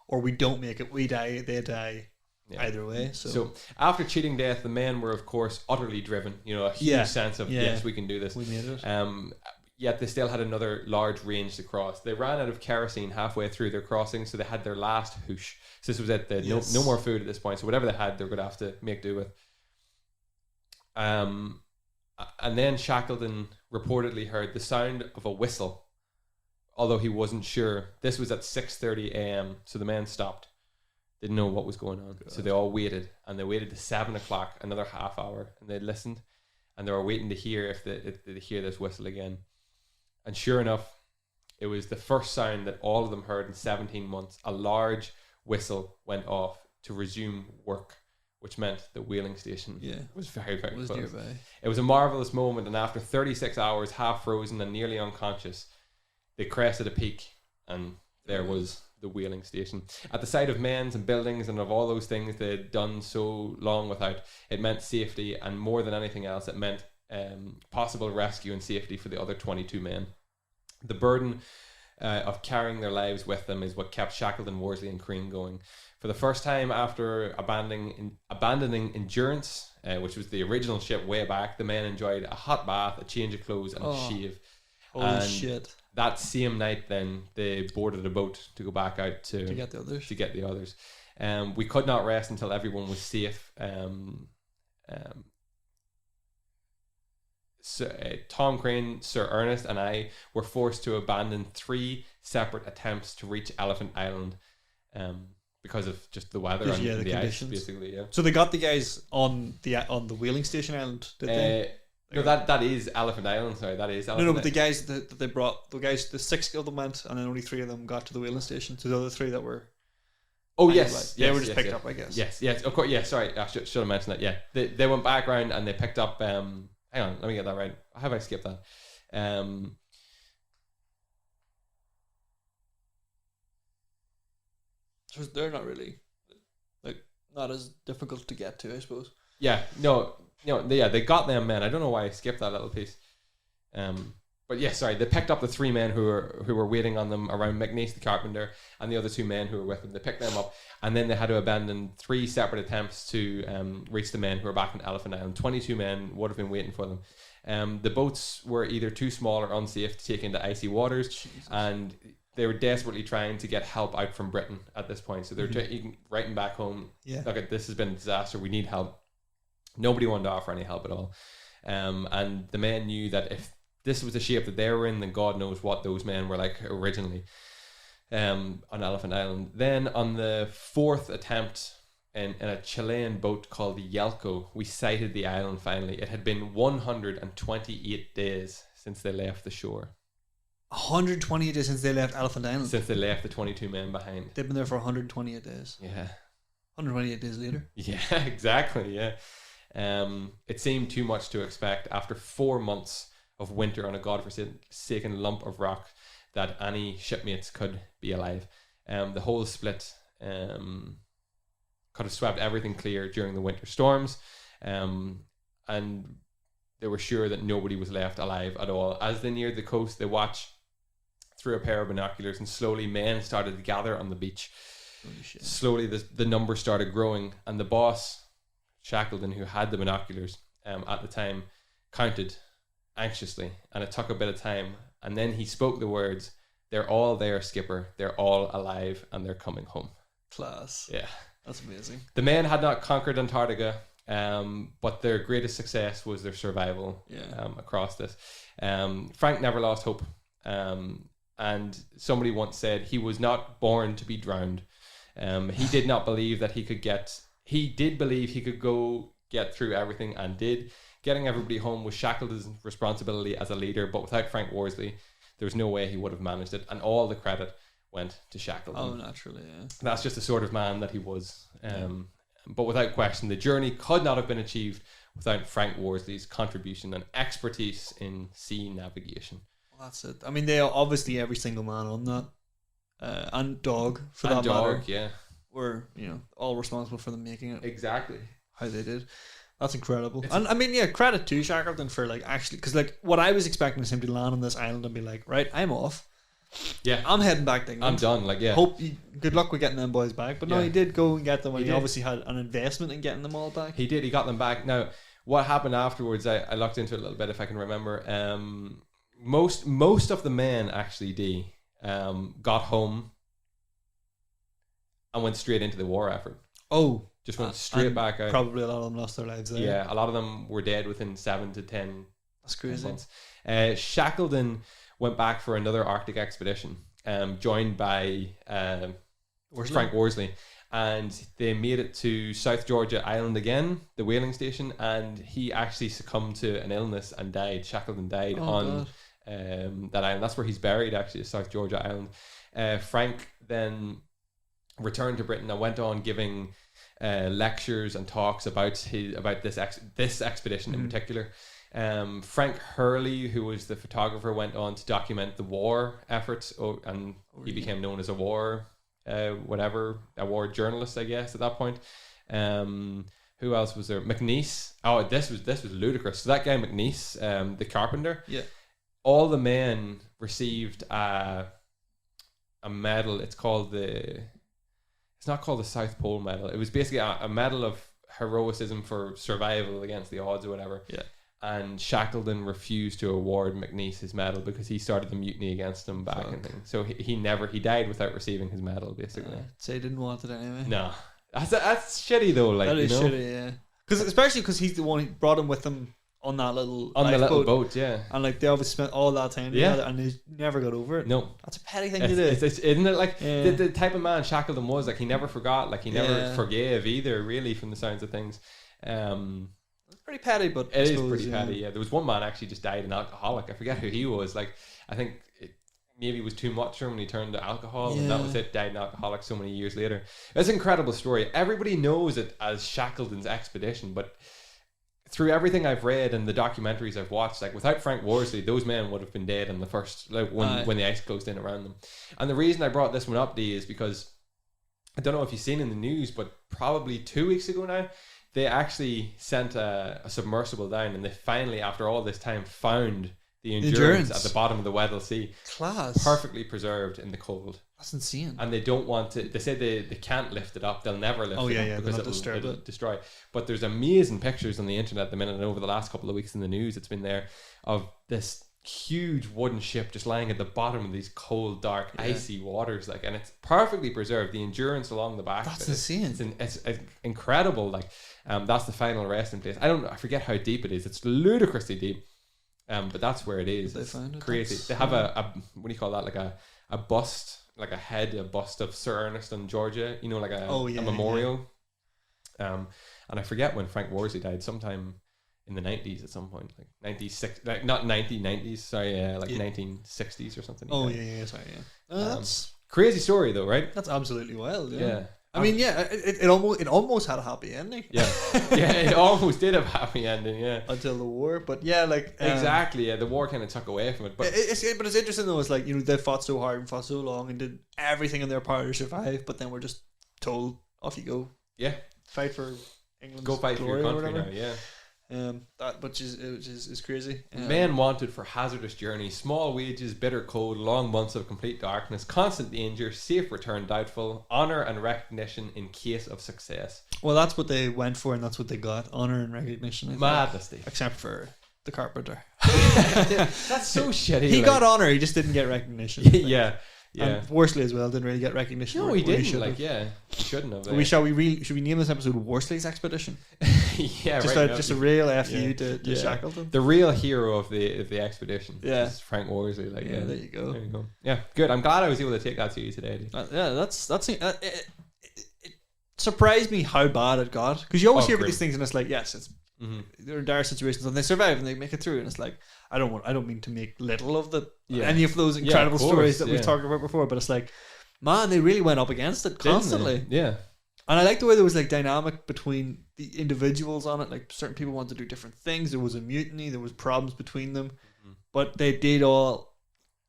or we don't make it. We die. They die. Yeah. Either way. So after cheating death, the men were of course utterly driven. A huge sense of yes, we can do this. We made it. Yet they still had another large range to cross. They ran out of kerosene halfway through their crossing, so they had their last hoosh. So this was it. No more food at this point. So whatever they had, they were going to have to make do with. And then Shackleton reportedly heard the sound of a whistle, although he wasn't sure. This was at 6:30 a.m. So the men stopped. Didn't know what was going on. God. So they all waited, and they waited to 7 o'clock, another half hour, and they listened, and they were waiting to hear if they hear this whistle again. And sure enough, it was the first sound that all of them heard in 17 months. A large whistle went off to resume work, which meant the whaling station was very, very close. Nearby. It was a marvelous moment, and after 36 hours, half frozen and nearly unconscious, they crested a peak, and there was the whaling station. At the sight of men's and buildings and of all those things they had done so long without, it meant safety, and more than anything else, it meant possible rescue and safety for the other 22 men. The burden of carrying their lives with them is what kept Shackleton, Worsley and Crean going. For the first time after abandoning Endurance, which was the original ship way back, the men enjoyed a hot bath, a change of clothes and a shave. Holy shit. That same night then they boarded a boat to go back out to get the others. We could not rest until everyone was safe. Tom Crane, Sir Ernest and I were forced to abandon 3 separate attempts to reach Elephant Island because of just the weather and the ice, basically. Yeah. So they got the guys on the whaling station island, did they? No, that is Elephant Island. Sorry, that is Elephant No, but the guys that they brought, the 6 of them went, and then only 3 of them got to the whaling station. So the other 3 that were... Oh, yes. They were just picked up, I guess. Yes, of course. Yeah, sorry. I should have mentioned that. Yeah. They went back around and they picked up... hang on, let me get that right. How have I skipped that? So they're not really... not as difficult to get to, I suppose. Yeah, they got them men. I don't know why I skipped that little piece. But yeah, sorry, they picked up the 3 men who were waiting on them around McNeice the carpenter and the other 2 men who were with them. They picked them up, and then they had to abandon 3 separate attempts to reach the men who were back on Elephant Island. 22 men would have been waiting for them. The boats were either too small or unsafe to take into icy waters. Jesus. And they were desperately trying to get help out from Britain at this point. So they're writing back home, look, this has been a disaster, we need help. Nobody wanted to offer any help at all. And the men knew that if this was the shape that they were in, then God knows what those men were like originally on Elephant Island. Then on the 4th attempt in a Chilean boat called the Yelko, we sighted the island finally. It had been 128 days since they left the shore. 128 days since they left Elephant Island. Since they left the 22 men behind. They've been there for 128 days. Yeah. 128 days later. Yeah, exactly. Yeah. It seemed too much to expect after 4 months of winter on a godforsaken lump of rock that any shipmates could be alive. The whole split could have swept everything clear during the winter storms, and they were sure that nobody was left alive at all. As they neared the coast, they watched through a pair of binoculars, and slowly men started to gather on the beach. Holy shit. Slowly the number started growing, and the boss, Shackleton, who had the binoculars at the time, counted anxiously, and it took a bit of time, and then he spoke the words, "They're all there, skipper, they're all alive, and they're coming home." Class. Yeah. That's amazing. The men had not conquered Antarctica, but their greatest success was their survival across this. Frank never lost hope, and somebody once said he was not born to be drowned. He did not believe that he did believe he could go get through everything, and did. Getting everybody home was Shackleton's responsibility as a leader, but without Frank Worsley, there was no way he would have managed it, and all the credit went to Shackleton. Oh, naturally, yeah. That's just the sort of man that he was. But without question, the journey could not have been achieved without Frank Worsley's contribution and expertise in sea navigation. Well, that's it. I mean, they obviously, every single man on that, and Dog, for that matter, were, all responsible for them making it. Exactly. How they did. That's incredible. And I mean, credit to Shackleton for actually, because what I was expecting is him to land on this island and be like, right, I'm off. Yeah, I'm heading back to England. I'm done. Good luck with getting them boys back. But no, he did go and get them, and he obviously had an investment in getting them all back. He did. He got them back. Now, what happened afterwards? I looked into it a little bit, if I can remember. Most of the men actually got home and went straight into the war effort. Oh, just went straight back out. Probably a lot of them lost their lives there. Yeah, a lot of them were dead within 7 to 10. That's crazy. Months. Shackleton went back for another Arctic expedition, joined by Frank Worsley, and they made it to South Georgia Island again, the whaling station, and he actually succumbed to an illness and died. Shackleton died on that island. That's where he's buried, actually, South Georgia Island. Frank then returned to Britain and went on giving lectures and talks about this expedition in particular. Frank Hurley, who was the photographer, went on to document the war efforts, and he became known as a war journalist, I guess, at that point. Who else was there? McNeice. Oh, this was ludicrous. So that guy McNeice, the carpenter. Yeah. All the men received a medal. It's not called the South Pole Medal. It was basically a medal of heroism for survival against the odds or whatever. Yeah. And Shackleton refused to award McNeice his medal because he started the mutiny against him back and things. So he died without receiving his medal, basically. So he didn't want it anyway. No, that's shitty though. That is shitty, yeah. Especially because he's the one who brought him with him on that little boat, yeah. And they obviously spent all that time together, and he never got over it. No, that's a petty thing to do. Isn't it? The type of man Shackleton was, he never forgot, he never forgave either, really, from the sounds of things. It's pretty petty, but it is pretty petty. Yeah, there was one man actually just died an alcoholic. I forget who he was. Like, I think maybe it was too much for him when he turned to alcohol, and that was it. Died an alcoholic so many years later. It's an incredible story. Everybody knows it as Shackleton's expedition, but through everything I've read and the documentaries I've watched, like, without Frank Worsley, those men would have been dead in the first, like, when the ice closed in around them. And the reason I brought this one up, Dee, is because I don't know if you've seen in the news, but probably 2 weeks ago now, they actually sent a submersible down, and they finally, after all this time, found the Endurance at the bottom of the Weddell Sea. Class. Perfectly preserved in the cold. That's insane. And they don't want to, they said they can't lift it up. They'll never lift it up because it'll destroy. But there's amazing pictures on the internet at the minute, and over the last couple of weeks in the news, it's been there, of this huge wooden ship just lying at the bottom of these cold, dark, icy waters, like, and it's perfectly preserved. The Endurance along the back. That's insane. It's incredible. Like, that's the final resting place. I forget how deep it is. It's ludicrously deep. But that's where it is. They found it. Crazy. They have a what do you call that? Like a bust, like a bust of Sir Ernest in Georgia. You know, like a memorial. And I forget when Frank Worsley died. Sometime in the 90s at some point, like 96, like not 1990s. Sorry, like 1960s or something. Sorry. That's crazy story though, right? That's absolutely wild. Yeah. I mean, it almost had a happy ending. Yeah, it almost did have a happy ending. Yeah, until the war. But yeah, like exactly. Yeah, the war kind of took away from it. But it's interesting though. It's like, you know, they fought so hard and fought so long and did everything in their power to survive. But then we're just told, off you go. Yeah, fight for England's go fight for your country now. Yeah. That which is crazy. Men wanted for hazardous journeys, small wages, bitter cold, long months of complete darkness, constant danger, safe return doubtful, honour and recognition in case of success. Well, that's what they went for, and that's what they got: honour and recognition. Madness, except for the carpenter. That's so shitty. He got honour, he just didn't get recognition. Yeah. And Worsley as well didn't really get recognition. No, he didn't. Like, he shouldn't have. Should we name this episode Worsley's Expedition? Yeah, just a real FU to Shackleton. The real hero of the expedition. Yeah, is Frank Worsley. Like, there you go. Yeah, good. I'm glad I was able to take that to you today. It surprised me how bad it got, because you always hear about these things and it's like, yes, it's they're in dire situations and they survive and they make it through, and it's like, I don't mean to make little of any of those incredible stories that we've talked about before, but it's like, man, they really went up against it constantly. Yeah. And I like the way there was like dynamic between the individuals on it. Like, certain people wanted to do different things. There was a mutiny. There was problems between them, but they did all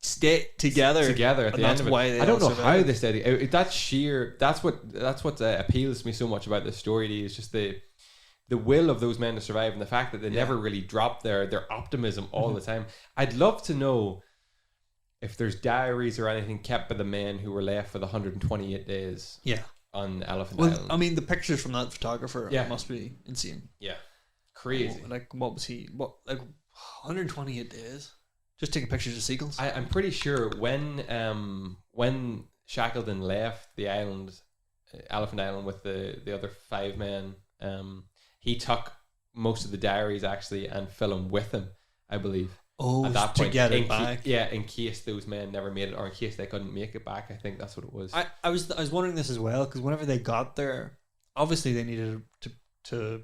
stay together at the end of it. Why I don't know how they stayed. That's what appeals to me so much about this story. Is just the will of those men to survive, and the fact that they never really dropped their optimism all the time. I'd love to know if there's diaries or anything kept by the men who were left for the 128 days. Yeah. On Elephant Island. I mean, the pictures from that photographer must be insane. Yeah, crazy. What was he? 128 days? Just taking pictures of seagulls. I'm pretty sure when Shackleton left the island, Elephant Island, with the other 5 men, he took most of the diaries actually and filmed with him, I believe. Oh, at that point, to get it back. In case those men never made it, or in case they couldn't make it back. I think that's what it was. I was wondering this as well, because whenever they got there, obviously they needed to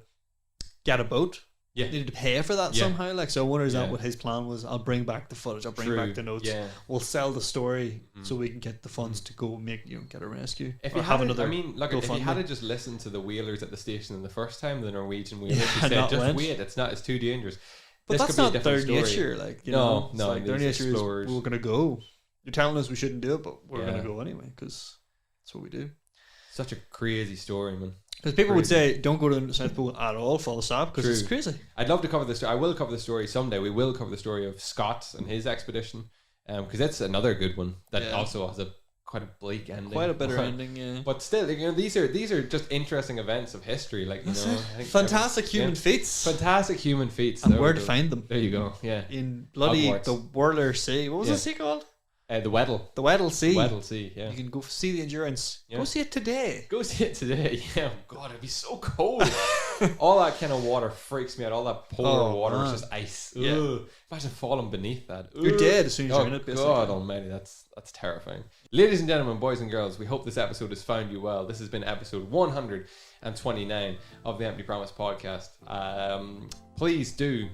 get a boat. Yeah, they needed to pay for that somehow. Like, so I wonder, is that what his plan was? I'll bring back the footage. I'll bring back the notes. Yeah. We'll sell the story so we can get the funds to go get a rescue. If you had if you had just listened to the whalers at the station in the first time, the Norwegian whalers, who said, just wait, it's too dangerous. But this that's not their nature. Like, no, like their nature is, we're going to go. You're telling us we shouldn't do it, but we're going to go anyway, because that's what we do. Such a crazy story, man. Because people would say, don't go to the South Pole at all, full stop, because it's crazy. I'd love to cover the story. I will cover the story someday. We will cover the story of Scott and his expedition, because that's another good one that also has quite a bleak ending. Quite a bitter ending, yeah. But still, these are just interesting events of history. Like, I think fantastic human feats. Fantastic human feats. And where to find them. There you go, yeah. In bloody the Whirler Sea. What was the sea called? The Weddell. The Weddell Sea. Weddell Sea, yeah. You can go see the Endurance. Yeah. Go see it today. Yeah. Oh, God, it'd be so cold. all that kind of water freaks me out. All that polar water is man. just ice. Yeah. Ugh. Imagine falling beneath that. You're Ugh. dead as soon as you're in it, basically. God almighty, that's terrifying. Ladies and gentlemen, boys and girls, we hope this episode has found you well. This has been episode 129 of the Empty Promise podcast. Please do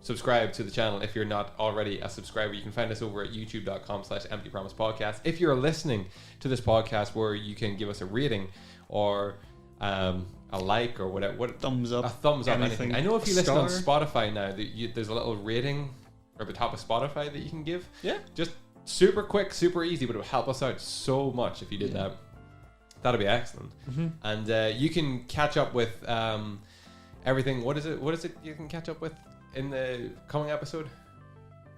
subscribe to the channel if you're not already a subscriber. You can find us over at youtube.com/emptypromisepodcast. If you're listening to this podcast where you can give us a rating or a like or whatever, thumbs up, a thumbs up, anything. I know if you listen on star. Spotify now, there's a little rating at the top of Spotify that you can give. Yeah. Just super quick, super easy, but it would help us out so much if you did that. That'd be excellent. Mm-hmm. And you can catch up with everything. What is it you can catch up with in the coming episode?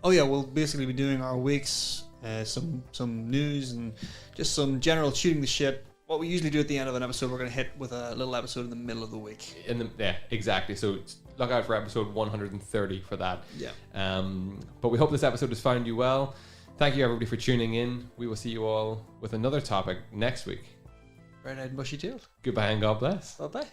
Oh yeah, we'll basically be doing our weeks, some news and just some general shooting the shit. What we usually do at the end of an episode, we're going to hit with a little episode in the middle of the week. Yeah, exactly. So look out for episode 130 for that. Yeah. But we hope this episode has found you well. Thank you everybody for tuning in. We will see you all with another topic next week. Red-eyed, bushy-tailed. Goodbye and God bless. Bye-bye.